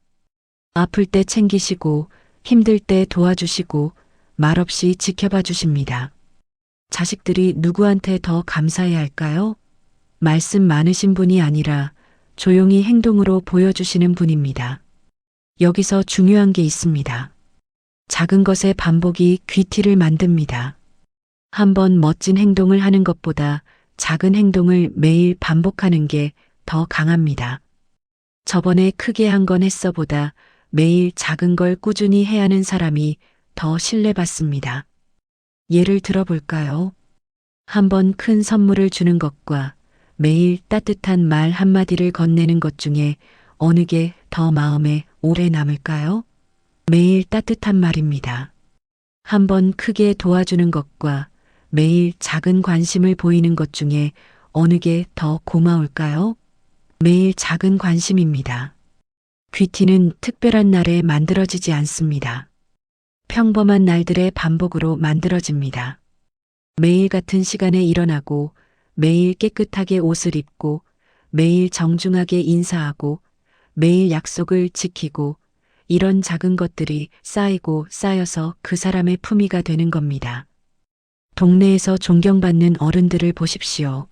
아플 때 챙기시고 힘들 때 도와주시고 말없이 지켜봐 주십니다. 자식들이 누구한테 더 감사해야 할까요? 말씀 많으신 분이 아니라 조용히 행동으로 보여주시는 분입니다. 여기서 중요한 게 있습니다. 작은 것의 반복이 귀티를 만듭니다. 한번 멋진 행동을 하는 것보다 작은 행동을 매일 반복하는 게 더 강합니다. 저번에 크게 한 건 했어보다 매일 작은 걸 꾸준히 해야 하는 사람이 더 신뢰받습니다. 예를 들어볼까요? 한번 큰 선물을 주는 것과 매일 따뜻한 말 한마디를 건네는 것 중에 어느 게 더 마음에 오래 남을까요? 매일 따뜻한 말입니다. 한번 크게 도와주는 것과 매일 작은 관심을 보이는 것 중에 어느 게 더 고마울까요? 매일 작은 관심입니다. 귀티는 특별한 날에 만들어지지 않습니다. 평범한 날들의 반복으로 만들어집니다. 매일 같은 시간에 일어나고, 매일 깨끗하게 옷을 입고, 매일 정중하게 인사하고, 매일 약속을 지키고, 이런 작은 것들이 쌓이고 쌓여서 그 사람의 품위가 되는 겁니다. 동네에서 존경받는 어른들을 보십시오.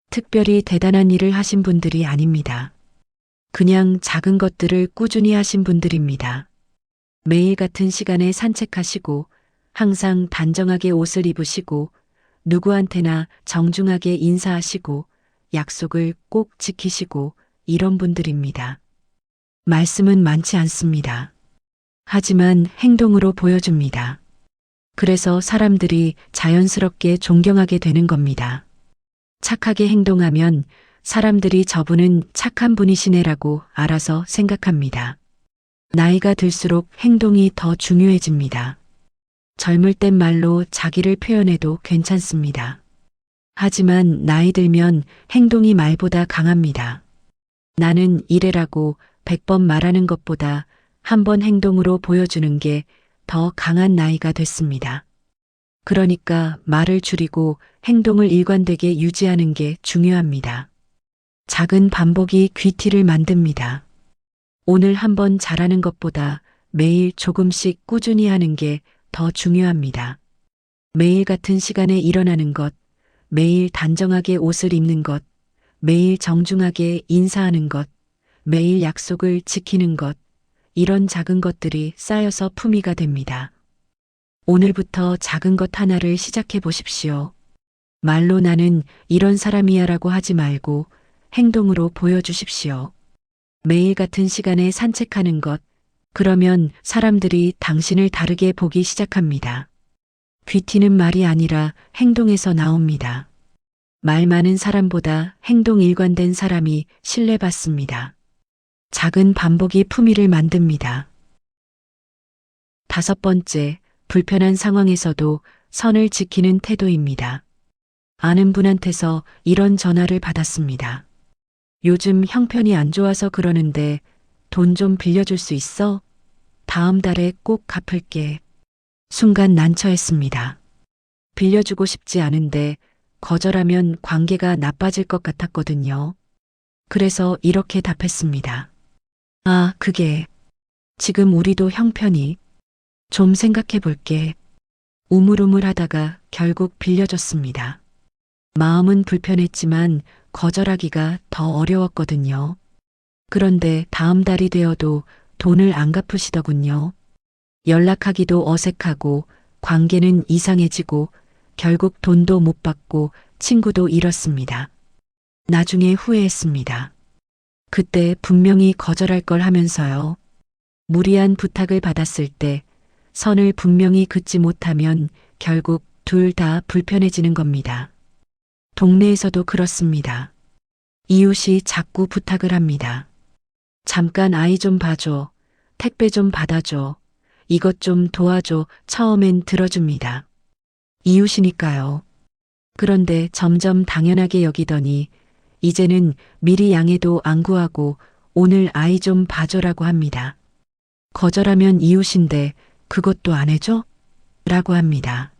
특별히 대단한 일을 하신 분들이 아닙니다. 그냥 작은 것들을 꾸준히 하신 분들입니다. 매일 같은 시간에 산책하시고, 항상 단정하게 옷을 입으시고, 누구한테나 정중하게 인사하시고, 약속을 꼭 지키시고, 이런 분들입니다. 말씀은 많지 않습니다. 하지만 행동으로 보여줍니다. 그래서 사람들이 자연스럽게 존경하게 되는 겁니다. 착하게 행동하면 사람들이 저분은 착한 분이시네라고 알아서 생각합니다. 나이가 들수록 행동이 더 중요해집니다. 젊을 땐 말로 자기를 표현해도 괜찮습니다. 하지만 나이 들면 행동이 말보다 강합니다. 나는 이래라고 100번 말하는 것보다 한 번 행동으로 보여주는 게 더 강한 나이가 됐습니다. 그러니까 말을 줄이고 행동을 일관되게 유지하는 게 중요합니다. 작은 반복이 귀티를 만듭니다. 오늘 한번 잘하는 것보다 매일 조금씩 꾸준히 하는 게 더 중요합니다. 매일 같은 시간에 일어나는 것, 매일 단정하게 옷을 입는 것, 매일 정중하게 인사하는 것, 매일 약속을 지키는 것, 이런 작은 것들이 쌓여서 품위가 됩니다. 오늘부터 작은 것 하나를 시작해 보십시오. 말로 나는 이런 사람이야 라고 하지 말고 행동으로 보여주십시오. 매일 같은 시간에 산책하는 것, 그러면 사람들이 당신을 다르게 보기 시작합니다. 귀티는 말이 아니라 행동에서 나옵니다. 말 많은 사람보다 행동 일관된 사람이 신뢰받습니다. 작은 반복이 품위를 만듭니다. 5번째, 불편한 상황에서도 선을 지키는 태도입니다. 아는 분한테서 이런 전화를 받았습니다. 요즘 형편이 안 좋아서 그러는데 돈 좀 빌려줄 수 있어? 다음 달에 꼭 갚을게. 순간 난처했습니다. 빌려주고 싶지 않은데 거절하면 관계가 나빠질 것 같았거든요. 그래서 이렇게 답했습니다. 아, 그게 지금 우리도 형편이 좀 생각해 볼게. 우물우물 하다가 결국 빌려줬습니다. 마음은 불편했지만 거절하기가 더 어려웠거든요. 그런데 다음 달이 되어도 돈을 안 갚으시더군요. 연락하기도 어색하고 관계는 이상해지고 결국 돈도 못 받고 친구도 잃었습니다. 나중에 후회했습니다. 그때 분명히 거절할 걸 하면서요. 무리한 부탁을 받았을 때 선을 분명히 긋지 못하면 결국 둘 다 불편해지는 겁니다. 동네에서도 그렇습니다. 이웃이 자꾸 부탁을 합니다. 잠깐 아이 좀 봐줘. 택배 좀 받아줘. 이것 좀 도와줘. 처음엔 들어줍니다. 이웃이니까요. 그런데 점점 당연하게 여기더니 이제는 미리 양해도 안 구하고 오늘 아이 좀 봐줘라고 합니다. 거절하면 이웃인데 그것도 안 해줘? 라고 합니다.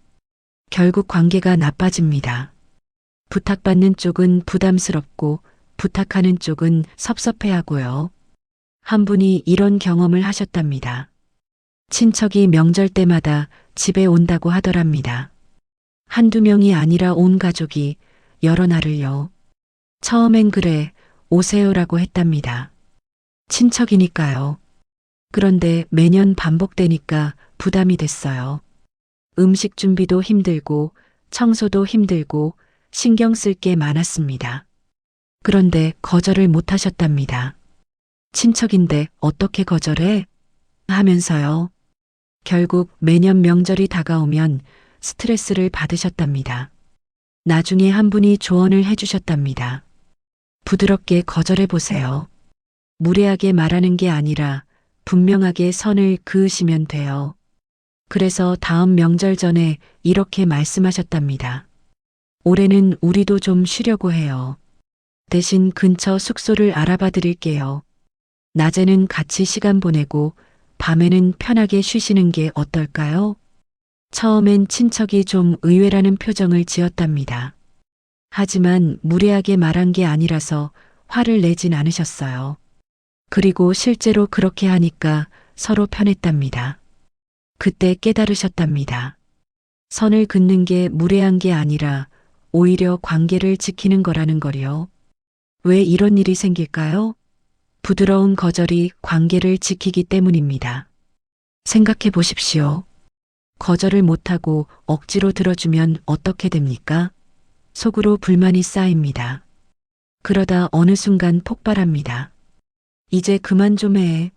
결국 관계가 나빠집니다. 부탁받는 쪽은 부담스럽고 부탁하는 쪽은 섭섭해하고요. 한 분이 이런 경험을 하셨답니다. 친척이 명절 때마다 집에 온다고 하더랍니다. 한두 명이 아니라 온 가족이 여러 날을요. 처음엔 그래, 오세요라고 했답니다. 친척이니까요. 그런데 매년 반복되니까 부담이 됐어요. 음식 준비도 힘들고 청소도 힘들고 신경 쓸 게 많았습니다. 그런데 거절을 못 하셨답니다. 친척인데 어떻게 거절해? 하면서요. 결국 매년 명절이 다가오면 스트레스를 받으셨답니다. 나중에 한 분이 조언을 해주셨답니다. 부드럽게 거절해 보세요. 무례하게 말하는 게 아니라 분명하게 선을 그으시면 돼요. 그래서 다음 명절 전에 이렇게 말씀하셨답니다. 올해는 우리도 좀 쉬려고 해요. 대신 근처 숙소를 알아봐 드릴게요. 낮에는 같이 시간 보내고 밤에는 편하게 쉬시는 게 어떨까요? 처음엔 친척이 좀 의외라는 표정을 지었답니다. 하지만 무례하게 말한 게 아니라서 화를 내진 않으셨어요. 그리고 실제로 그렇게 하니까 서로 편했답니다. 그때 깨달으셨답니다. 선을 긋는 게 무례한 게 아니라 오히려 관계를 지키는 거라는 거요. 왜 이런 일이 생길까요? 부드러운 거절이 관계를 지키기 때문입니다. 생각해 보십시오. 거절을 못하고 억지로 들어주면 어떻게 됩니까? 속으로 불만이 쌓입니다. 그러다 어느 순간 폭발합니다. 이제 그만 좀 해.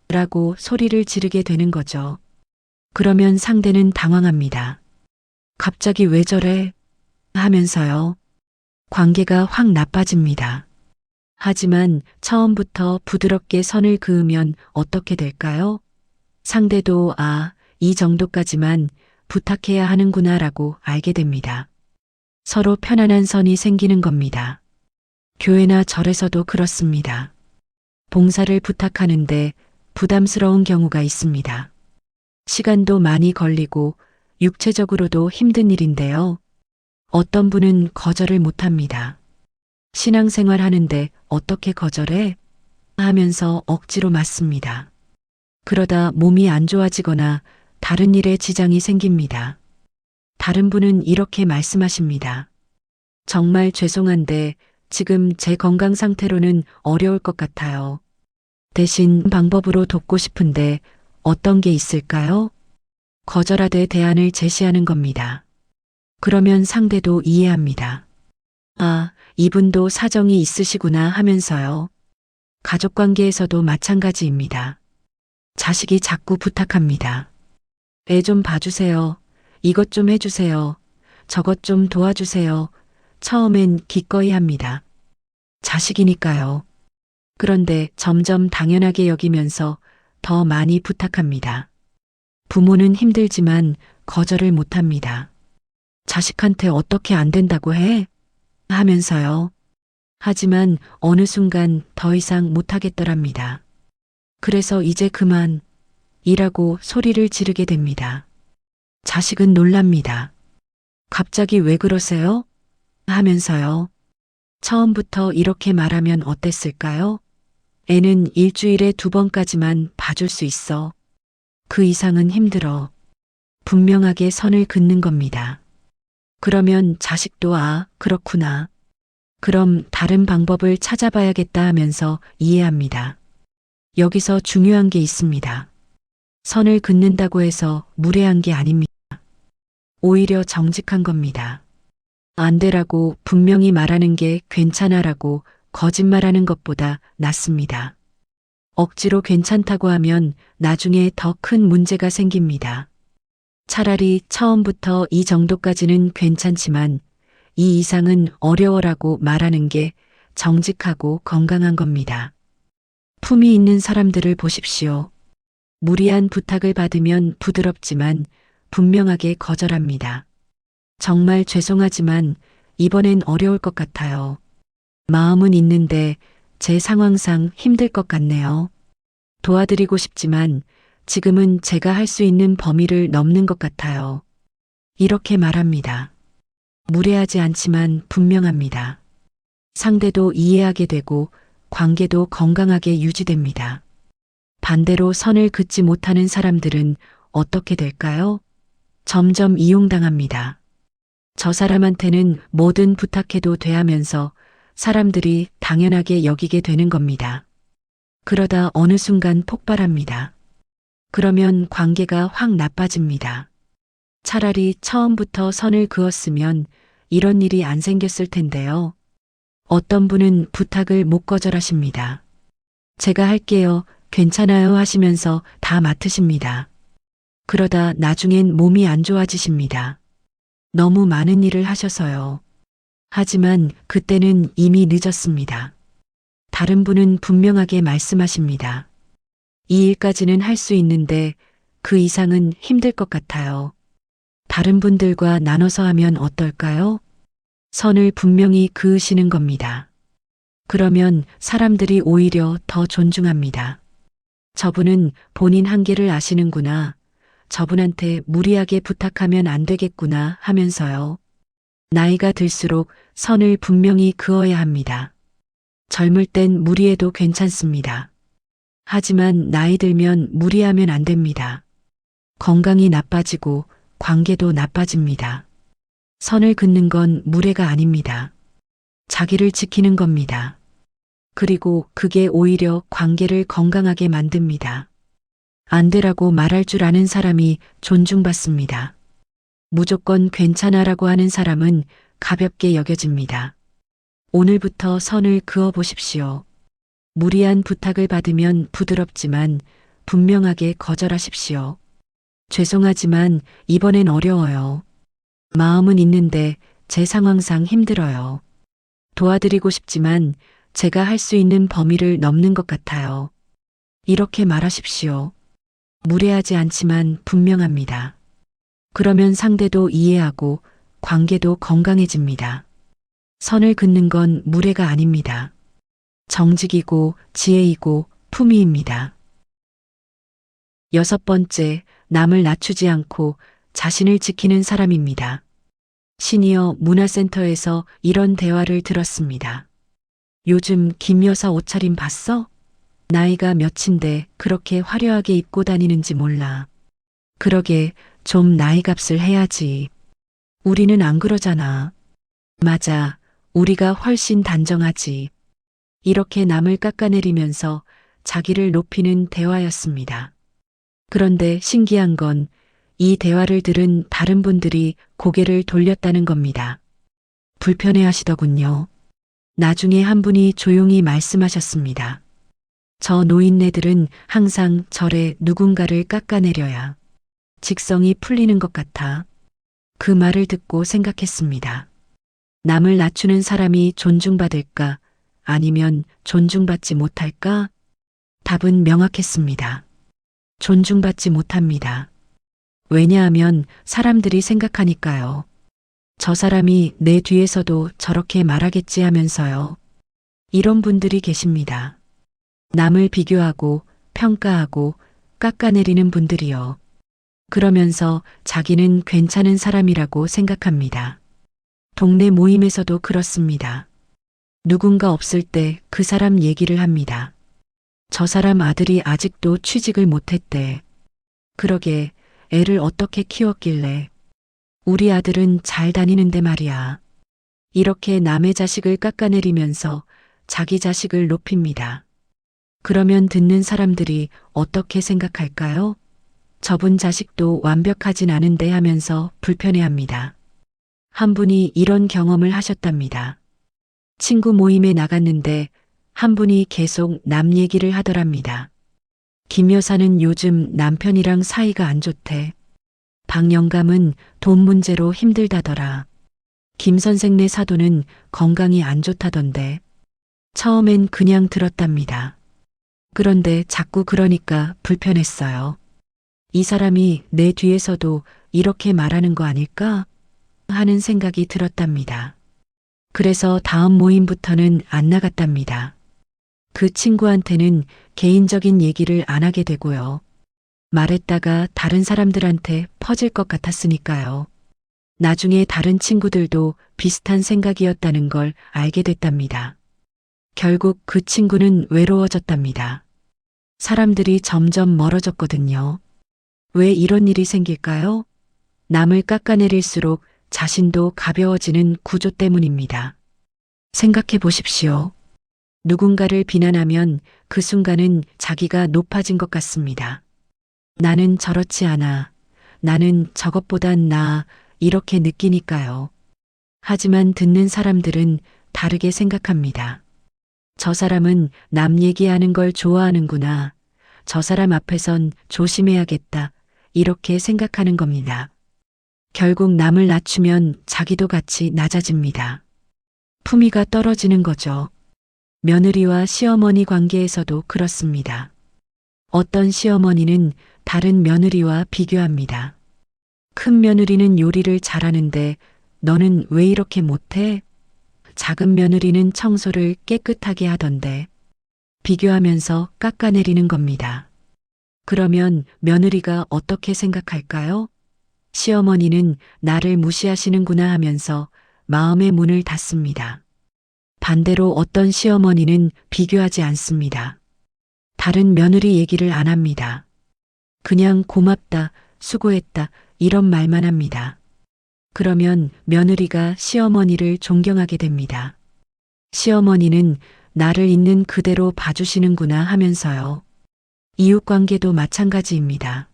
라고 소리를 지르게 되는 거죠. 그러면 상대는 당황합니다. 갑자기 왜 저래? 하면서요. 관계가 확 나빠집니다. 하지만 처음부터 부드럽게 선을 그으면 어떻게 될까요? 상대도 이 정도까지만 부탁해야 하는구나 라고 알게 됩니다. 서로 편안한 선이 생기는 겁니다. 교회나 절에서도 그렇습니다. 봉사를 부탁하는데 부담스러운 경우가 있습니다. 시간도 많이 걸리고 육체적으로도 힘든 일인데요. 어떤 분은 거절을 못합니다. 신앙생활 하는데 어떻게 거절해? 하면서 억지로 맞습니다. 그러다 몸이 안 좋아지거나 다른 일에 지장이 생깁니다. 다른 분은 이렇게 말씀하십니다. 정말 죄송한데 지금 제 건강 상태로는 어려울 것 같아요. 대신 방법으로 돕고 싶은데 어떤 게 있을까요? 거절하되 대안을 제시하는 겁니다. 그러면 상대도 이해합니다. 이분도 사정이 있으시구나 하면서요. 가족관계에서도 마찬가지입니다. 자식이 자꾸 부탁합니다. 애 좀 봐주세요. 이것 좀 해주세요. 저것 좀 도와주세요. 처음엔 기꺼이 합니다. 자식이니까요. 그런데 점점 당연하게 여기면서 더 많이 부탁합니다. 부모는 힘들지만 거절을 못합니다. 자식한테 어떻게 안 된다고 해? 하면서요. 하지만 어느 순간 더 이상 못하겠더랍니다. 그래서 이제 그만 이라고 소리를 지르게 됩니다. 자식은 놀랍니다. 갑자기 왜 그러세요? 하면서요. 처음부터 이렇게 말하면 어땠을까요? 애는 일주일에 2번까지만 봐줄 수 있어. 그 이상은 힘들어. 분명하게 선을 긋는 겁니다. 그러면 자식도 그렇구나. 그럼 다른 방법을 찾아봐야겠다 하면서 이해합니다. 여기서 중요한 게 있습니다. 선을 긋는다고 해서 무례한 게 아닙니다. 오히려 정직한 겁니다. 안 되라고 분명히 말하는 게 괜찮아라고 거짓말하는 것보다 낫습니다. 억지로 괜찮다고 하면 나중에 더 큰 문제가 생깁니다. 차라리 처음부터 이 정도까지는 괜찮지만 이 이상은 어려워라고 말하는 게 정직하고 건강한 겁니다. 품이 있는 사람들을 보십시오. 무리한 부탁을 받으면 부드럽지만 분명하게 거절합니다. 정말 죄송하지만 이번엔 어려울 것 같아요. 마음은 있는데 제 상황상 힘들 것 같네요. 도와드리고 싶지만 지금은 제가 할 수 있는 범위를 넘는 것 같아요. 이렇게 말합니다. 무례하지 않지만 분명합니다. 상대도 이해하게 되고 관계도 건강하게 유지됩니다. 반대로 선을 긋지 못하는 사람들은 어떻게 될까요? 점점 이용당합니다. 저 사람한테는 뭐든 부탁해도 돼 하면서 사람들이 당연하게 여기게 되는 겁니다. 그러다 어느 순간 폭발합니다. 그러면 관계가 확 나빠집니다. 차라리 처음부터 선을 그었으면 이런 일이 안 생겼을 텐데요. 어떤 분은 부탁을 못 거절하십니다. 제가 할게요. 괜찮아요 하시면서 다 맡으십니다. 그러다 나중엔 몸이 안 좋아지십니다. 너무 많은 일을 하셔서요. 하지만 그때는 이미 늦었습니다. 다른 분은 분명하게 말씀하십니다. 이 일까지는 할 수 있는데 그 이상은 힘들 것 같아요. 다른 분들과 나눠서 하면 어떨까요? 선을 분명히 그으시는 겁니다. 그러면 사람들이 오히려 더 존중합니다. 저분은 본인 한계를 아시는구나. 저분한테 무리하게 부탁하면 안 되겠구나 하면서요. 나이가 들수록 선을 분명히 그어야 합니다. 젊을 땐 무리해도 괜찮습니다. 하지만 나이 들면 무리하면 안 됩니다. 건강이 나빠지고 관계도 나빠집니다. 선을 긋는 건 무례가 아닙니다. 자기를 지키는 겁니다. 그리고 그게 오히려 관계를 건강하게 만듭니다. 안 되라고 말할 줄 아는 사람이 존중받습니다. 무조건 괜찮아라고 하는 사람은 가볍게 여겨집니다. 오늘부터 선을 그어 보십시오. 무리한 부탁을 받으면 부드럽지만 분명하게 거절하십시오. 죄송하지만 이번엔 어려워요. 마음은 있는데 제 상황상 힘들어요. 도와드리고 싶지만 제가 할 수 있는 범위를 넘는 것 같아요. 이렇게 말하십시오. 무례하지 않지만 분명합니다. 그러면 상대도 이해하고 관계도 건강해집니다. 선을 긋는 건 무례가 아닙니다. 정직이고 지혜이고 품위입니다. 6번째, 남을 낮추지 않고 자신을 지키는 사람입니다. 시니어 문화센터에서 이런 대화를 들었습니다. 요즘 김 여사 옷차림 봤어? 나이가 몇인데 그렇게 화려하게 입고 다니는지 몰라. 그러게 좀 나이 값을 해야지. 우리는 안 그러잖아. 맞아. 우리가 훨씬 단정하지. 이렇게 남을 깎아내리면서 자기를 높이는 대화였습니다. 그런데 신기한 건 이 대화를 들은 다른 분들이 고개를 돌렸다는 겁니다. 불편해 하시더군요. 나중에 한 분이 조용히 말씀하셨습니다. 저 노인네들은 항상 절에 누군가를 깎아내려야 직성이 풀리는 것 같아. 그 말을 듣고 생각했습니다. 남을 낮추는 사람이 존중받을까? 아니면 존중받지 못할까? 답은 명확했습니다. 존중받지 못합니다. 왜냐하면 사람들이 생각하니까요. 저 사람이 내 뒤에서도 저렇게 말하겠지 하면서요. 이런 분들이 계십니다. 남을 비교하고 평가하고 깎아내리는 분들이요. 그러면서 자기는 괜찮은 사람이라고 생각합니다. 동네 모임에서도 그렇습니다. 누군가 없을 때 그 사람 얘기를 합니다. 저 사람 아들이 아직도 취직을 못했대. 그러게 애를 어떻게 키웠길래. 우리 아들은 잘 다니는데 말이야. 이렇게 남의 자식을 깎아내리면서 자기 자식을 높입니다. 그러면 듣는 사람들이 어떻게 생각할까요? 저분 자식도 완벽하진 않은데 하면서 불편해합니다. 한 분이 이런 경험을 하셨답니다. 친구 모임에 나갔는데 한 분이 계속 남 얘기를 하더랍니다. 김 여사는 요즘 남편이랑 사이가 안 좋대. 박 영감은 돈 문제로 힘들다더라. 김 선생네 사돈은 건강이 안 좋다던데. 처음엔 그냥 들었답니다. 그런데 자꾸 그러니까 불편했어요. 이 사람이 내 뒤에서도 이렇게 말하는 거 아닐까? 하는 생각이 들었답니다. 그래서 다음 모임부터는 안 나갔답니다. 그 친구한테는 개인적인 얘기를 안 하게 되고요. 말했다가 다른 사람들한테 퍼질 것 같았으니까요. 나중에 다른 친구들도 비슷한 생각이었다는 걸 알게 됐답니다. 결국 그 친구는 외로워졌답니다. 사람들이 점점 멀어졌거든요. 왜 이런 일이 생길까요? 남을 깎아내릴수록 자신도 가벼워지는 구조 때문입니다. 생각해 보십시오. 누군가를 비난하면 그 순간은 자기가 높아진 것 같습니다. 나는 저렇지 않아. 나는 저것보단 나아. 이렇게 느끼니까요. 하지만 듣는 사람들은 다르게 생각합니다. 저 사람은 남 얘기하는 걸 좋아하는구나. 저 사람 앞에선 조심해야겠다. 이렇게 생각하는 겁니다. 결국 남을 낮추면 자기도 같이 낮아집니다. 품위가 떨어지는 거죠. 며느리와 시어머니 관계에서도 그렇습니다. 어떤 시어머니는 다른 며느리와 비교합니다. 큰 며느리는 요리를 잘하는데 너는 왜 이렇게 못해? 작은 며느리는 청소를 깨끗하게 하던데. 비교하면서 깎아내리는 겁니다. 그러면 며느리가 어떻게 생각할까요? 시어머니는 나를 무시하시는구나 하면서 마음의 문을 닫습니다. 반대로 어떤 시어머니는 비교하지 않습니다. 다른 며느리 얘기를 안 합니다. 그냥 고맙다, 수고했다, 이런 말만 합니다. 그러면 며느리가 시어머니를 존경하게 됩니다. 시어머니는 나를 있는 그대로 봐주시는구나 하면서요. 이웃관계도 마찬가지입니다.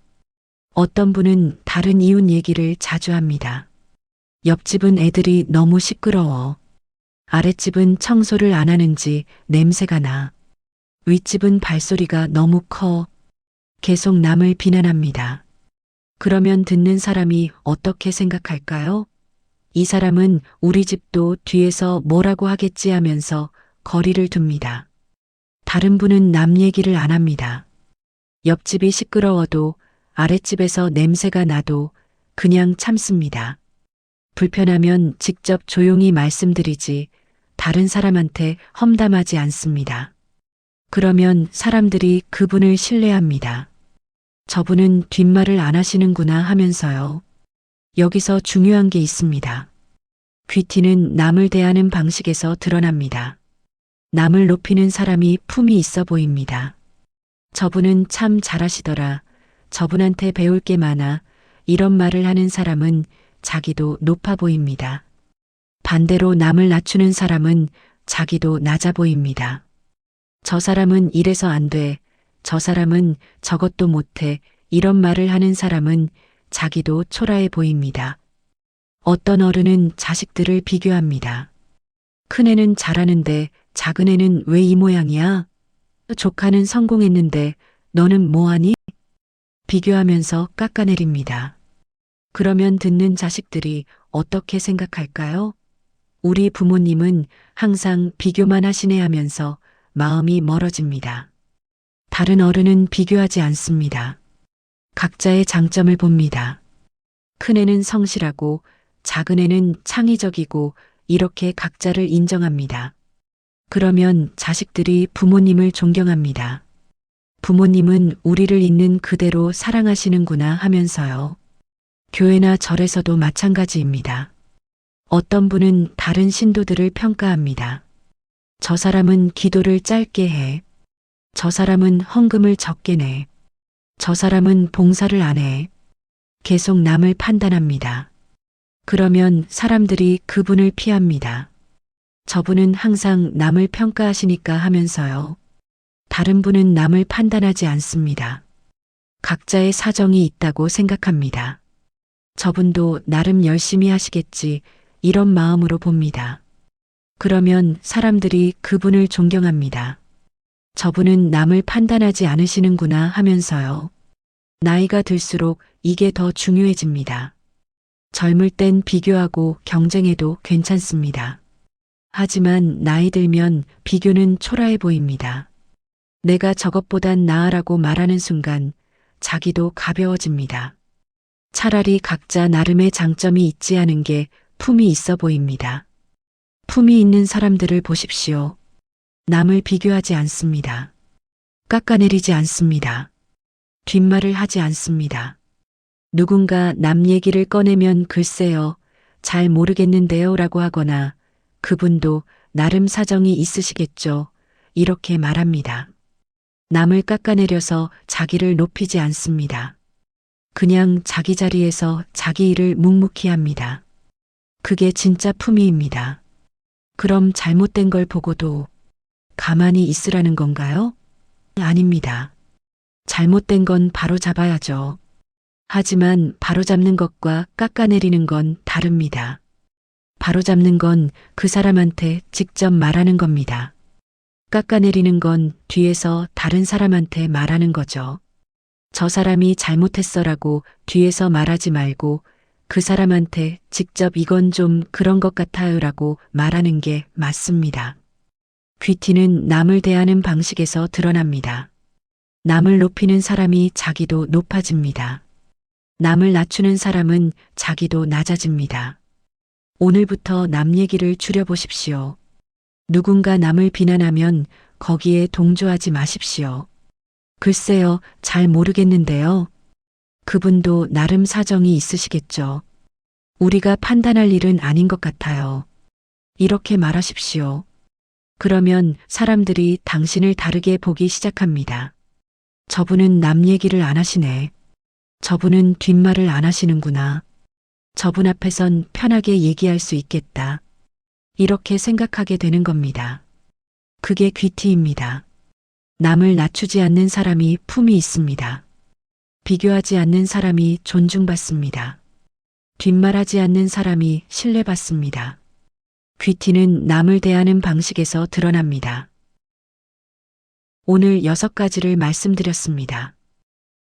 어떤 분은 다른 이웃 얘기를 자주 합니다. 옆집은 애들이 너무 시끄러워. 아랫집은 청소를 안 하는지 냄새가 나. 윗집은 발소리가 너무 커. 계속 남을 비난합니다. 그러면 듣는 사람이 어떻게 생각할까요? 이 사람은 우리 집도 뒤에서 뭐라고 하겠지 하면서 거리를 둡니다. 다른 분은 남 얘기를 안 합니다. 옆집이 시끄러워도 아랫집에서 냄새가 나도 그냥 참습니다. 불편하면 직접 조용히 말씀드리지 다른 사람한테 험담하지 않습니다. 그러면 사람들이 그분을 신뢰합니다. 저분은 뒷말을 안 하시는구나 하면서요. 여기서 중요한 게 있습니다. 귀티는 남을 대하는 방식에서 드러납니다. 남을 높이는 사람이 품이 있어 보입니다. 저분은 참 잘하시더라. 저분한테 배울 게 많아. 이런 말을 하는 사람은 자기도 높아 보입니다. 반대로 남을 낮추는 사람은 자기도 낮아 보입니다. 저 사람은 이래서 안 돼. 저 사람은 저것도 못해. 이런 말을 하는 사람은 자기도 초라해 보입니다. 어떤 어른은 자식들을 비교합니다. 큰애는 잘하는데 작은애는 왜 이 모양이야? 조카는 성공했는데 너는 뭐하니? 비교하면서 깎아내립니다. 그러면 듣는 자식들이 어떻게 생각할까요? 우리 부모님은 항상 비교만 하시네 하면서 마음이 멀어집니다. 다른 어른은 비교하지 않습니다. 각자의 장점을 봅니다. 큰애는 성실하고 작은애는 창의적이고 이렇게 각자를 인정합니다. 그러면 자식들이 부모님을 존경합니다. 부모님은 우리를 있는 그대로 사랑하시는구나 하면서요. 교회나 절에서도 마찬가지입니다. 어떤 분은 다른 신도들을 평가합니다. 저 사람은 기도를 짧게 해. 저 사람은 헌금을 적게 내. 저 사람은 봉사를 안 해. 계속 남을 판단합니다. 그러면 사람들이 그분을 피합니다. 저분은 항상 남을 평가하시니까 하면서요. 다른 분은 남을 판단하지 않습니다. 각자의 사정이 있다고 생각합니다. 저분도 나름 열심히 하시겠지 이런 마음으로 봅니다. 그러면 사람들이 그분을 존경합니다. 저분은 남을 판단하지 않으시는구나 하면서요. 나이가 들수록 이게 더 중요해집니다. 젊을 땐 비교하고 경쟁해도 괜찮습니다. 하지만 나이 들면 비교는 초라해 보입니다. 내가 저것보단 나으라고 말하는 순간 자기도 가벼워집니다. 차라리 각자 나름의 장점이 있지 않은 게 품이 있어 보입니다. 품이 있는 사람들을 보십시오. 남을 비교하지 않습니다. 깎아내리지 않습니다. 뒷말을 하지 않습니다. 누군가 남 얘기를 꺼내면 글쎄요, 잘 모르겠는데요 라고 하거나 그분도 나름 사정이 있으시겠죠. 이렇게 말합니다. 남을 깎아내려서 자기를 높이지 않습니다. 그냥 자기 자리에서 자기 일을 묵묵히 합니다. 그게 진짜 품위입니다. 그럼 잘못된 걸 보고도 가만히 있으라는 건가요? 아닙니다. 잘못된 건 바로 잡아야죠. 하지만 바로잡는 것과 깎아내리는 건 다릅니다. 바로잡는 건 그 사람한테 직접 말하는 겁니다. 깎아내리는 건 뒤에서 다른 사람한테 말하는 거죠. 저 사람이 잘못했어라고 뒤에서 말하지 말고 그 사람한테 직접 이건 좀 그런 것 같아요라고 말하는 게 맞습니다. 귀티는 남을 대하는 방식에서 드러납니다. 남을 높이는 사람이 자기도 높아집니다. 남을 낮추는 사람은 자기도 낮아집니다. 오늘부터 남 얘기를 줄여보십시오. 누군가 남을 비난하면 거기에 동조하지 마십시오. 글쎄요, 잘 모르겠는데요. 그분도 나름 사정이 있으시겠죠. 우리가 판단할 일은 아닌 것 같아요. 이렇게 말하십시오. 그러면 사람들이 당신을 다르게 보기 시작합니다. 저분은 남 얘기를 안 하시네. 저분은 뒷말을 안 하시는구나. 저분 앞에선 편하게 얘기할 수 있겠다. 이렇게 생각하게 되는 겁니다. 그게 귀티입니다. 남을 낮추지 않는 사람이 품이 있습니다. 비교하지 않는 사람이 존중받습니다. 뒷말하지 않는 사람이 신뢰받습니다. 귀티는 남을 대하는 방식에서 드러납니다. 오늘 6가지를 말씀드렸습니다.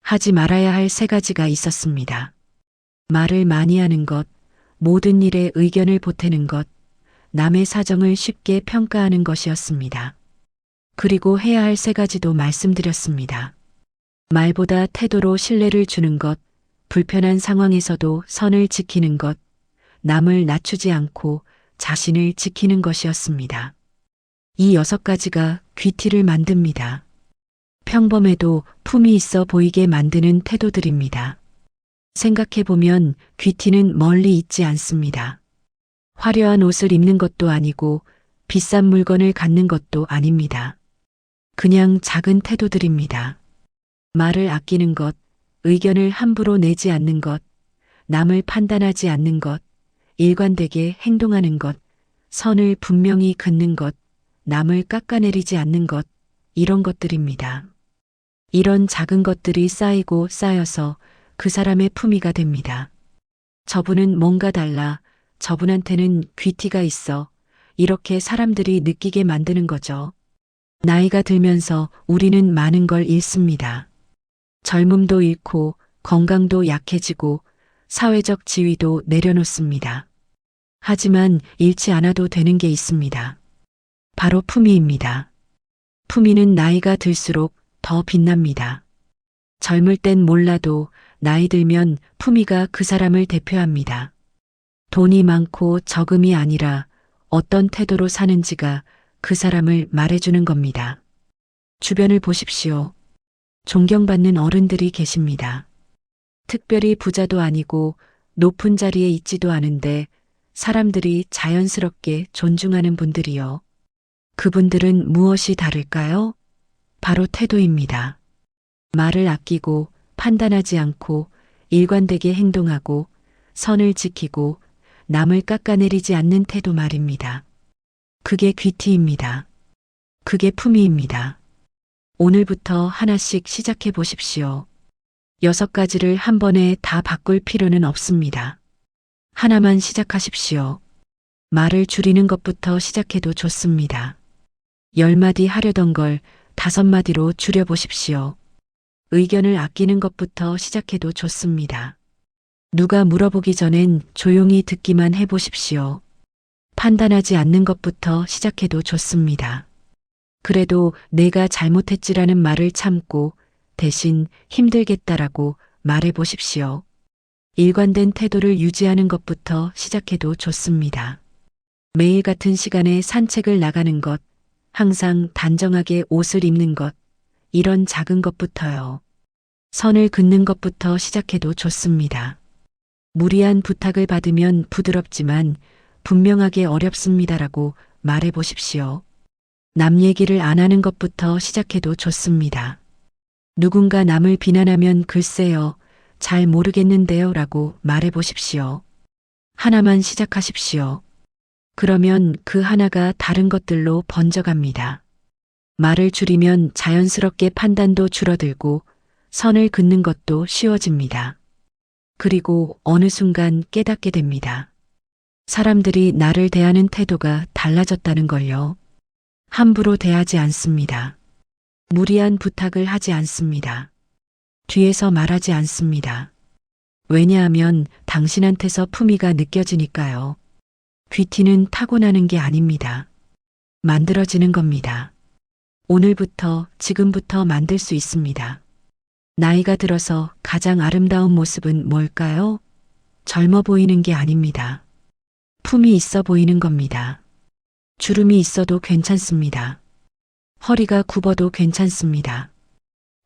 하지 말아야 할 3가지가 있었습니다. 말을 많이 하는 것, 모든 일에 의견을 보태는 것, 남의 사정을 쉽게 평가하는 것이었습니다. 그리고 해야 할 3가지도 말씀드렸습니다. 말보다 태도로 신뢰를 주는 것, 불편한 상황에서도 선을 지키는 것, 남을 낮추지 않고 자신을 지키는 것이었습니다. 이 6가지가 귀티를 만듭니다. 평범해도 품이 있어 보이게 만드는 태도들입니다. 생각해보면 귀티는 멀리 있지 않습니다. 화려한 옷을 입는 것도 아니고 비싼 물건을 갖는 것도 아닙니다. 그냥 작은 태도들입니다. 말을 아끼는 것, 의견을 함부로 내지 않는 것, 남을 판단하지 않는 것, 일관되게 행동하는 것, 선을 분명히 긋는 것, 남을 깎아내리지 않는 것, 이런 것들입니다. 이런 작은 것들이 쌓이고 쌓여서 그 사람의 품위가 됩니다. 저분은 뭔가 달라, 저분한테는 귀티가 있어, 이렇게 사람들이 느끼게 만드는 거죠. 나이가 들면서 우리는 많은 걸 잃습니다. 젊음도 잃고 건강도 약해지고 사회적 지위도 내려놓습니다. 하지만 잃지 않아도 되는 게 있습니다. 바로 품위입니다. 품위는 나이가 들수록 더 빛납니다. 젊을 땐 몰라도 나이 들면 품위가 그 사람을 대표합니다. 돈이 많고 적음이 아니라 어떤 태도로 사는지가 그 사람을 말해주는 겁니다. 주변을 보십시오. 존경받는 어른들이 계십니다. 특별히 부자도 아니고 높은 자리에 있지도 않은데 사람들이 자연스럽게 존중하는 분들이요. 그분들은 무엇이 다를까요? 바로 태도입니다. 말을 아끼고 판단하지 않고 일관되게 행동하고 선을 지키고 남을 깎아내리지 않는 태도 말입니다. 그게 귀티입니다. 그게 품위입니다. 오늘부터 하나씩 시작해 보십시오. 6가지를 한 번에 다 바꿀 필요는 없습니다. 하나만 시작하십시오. 말을 줄이는 것부터 시작해도 좋습니다. 10마디 하려던 걸 5마디로 줄여보십시오. 의견을 아끼는 것부터 시작해도 좋습니다. 누가 물어보기 전엔 조용히 듣기만 해보십시오. 판단하지 않는 것부터 시작해도 좋습니다. 그래도 내가 잘못했지라는 말을 참고 대신 힘들겠다라고 말해보십시오. 일관된 태도를 유지하는 것부터 시작해도 좋습니다. 매일 같은 시간에 산책을 나가는 것, 항상 단정하게 옷을 입는 것, 이런 작은 것부터요. 선을 긋는 것부터 시작해도 좋습니다. 무리한 부탁을 받으면 부드럽지만 분명하게 어렵습니다라고 말해보십시오. 남 얘기를 안 하는 것부터 시작해도 좋습니다. 누군가 남을 비난하면 글쎄요, 잘 모르겠는데요 라고 말해보십시오. 하나만 시작하십시오. 그러면 그 하나가 다른 것들로 번져갑니다. 말을 줄이면 자연스럽게 판단도 줄어들고 선을 긋는 것도 쉬워집니다. 그리고 어느 순간 깨닫게 됩니다. 사람들이 나를 대하는 태도가 달라졌다는 걸요. 함부로 대하지 않습니다. 무리한 부탁을 하지 않습니다. 뒤에서 말하지 않습니다. 왜냐하면 당신한테서 품위가 느껴지니까요. 귀티는 타고나는 게 아닙니다. 만들어지는 겁니다. 오늘부터, 지금부터 만들 수 있습니다. 나이가 들어서 가장 아름다운 모습은 뭘까요? 젊어 보이는 게 아닙니다. 품이 있어 보이는 겁니다. 주름이 있어도 괜찮습니다. 허리가 굽어도 괜찮습니다.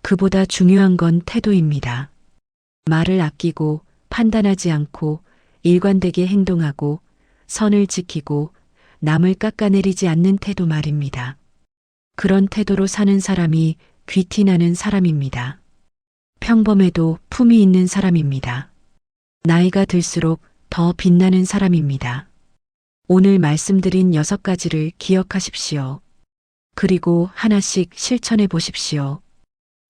그보다 중요한 건 태도입니다. 말을 아끼고 판단하지 않고 일관되게 행동하고 선을 지키고 남을 깎아내리지 않는 태도 말입니다. 그런 태도로 사는 사람이 귀티나는 사람입니다. 평범해도 품이 있는 사람입니다. 나이가 들수록 더 빛나는 사람입니다. 오늘 말씀드린 6가지를 기억하십시오. 그리고 하나씩 실천해 보십시오.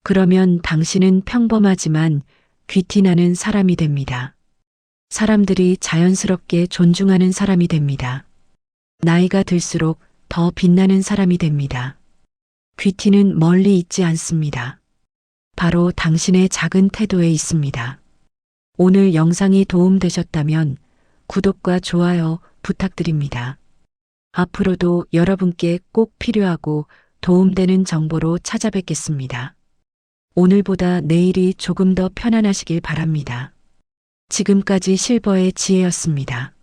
그러면 당신은 평범하지만 귀티나는 사람이 됩니다. 사람들이 자연스럽게 존중하는 사람이 됩니다. 나이가 들수록 더 빛나는 사람이 됩니다. 귀티는 멀리 있지 않습니다. 바로 당신의 작은 태도에 있습니다. 오늘 영상이 도움되셨다면 구독과 좋아요 부탁드립니다. 앞으로도 여러분께 꼭 필요하고 도움되는 정보로 찾아뵙겠습니다. 오늘보다 내일이 조금 더 편안하시길 바랍니다. 지금까지 실버의 지혜였습니다.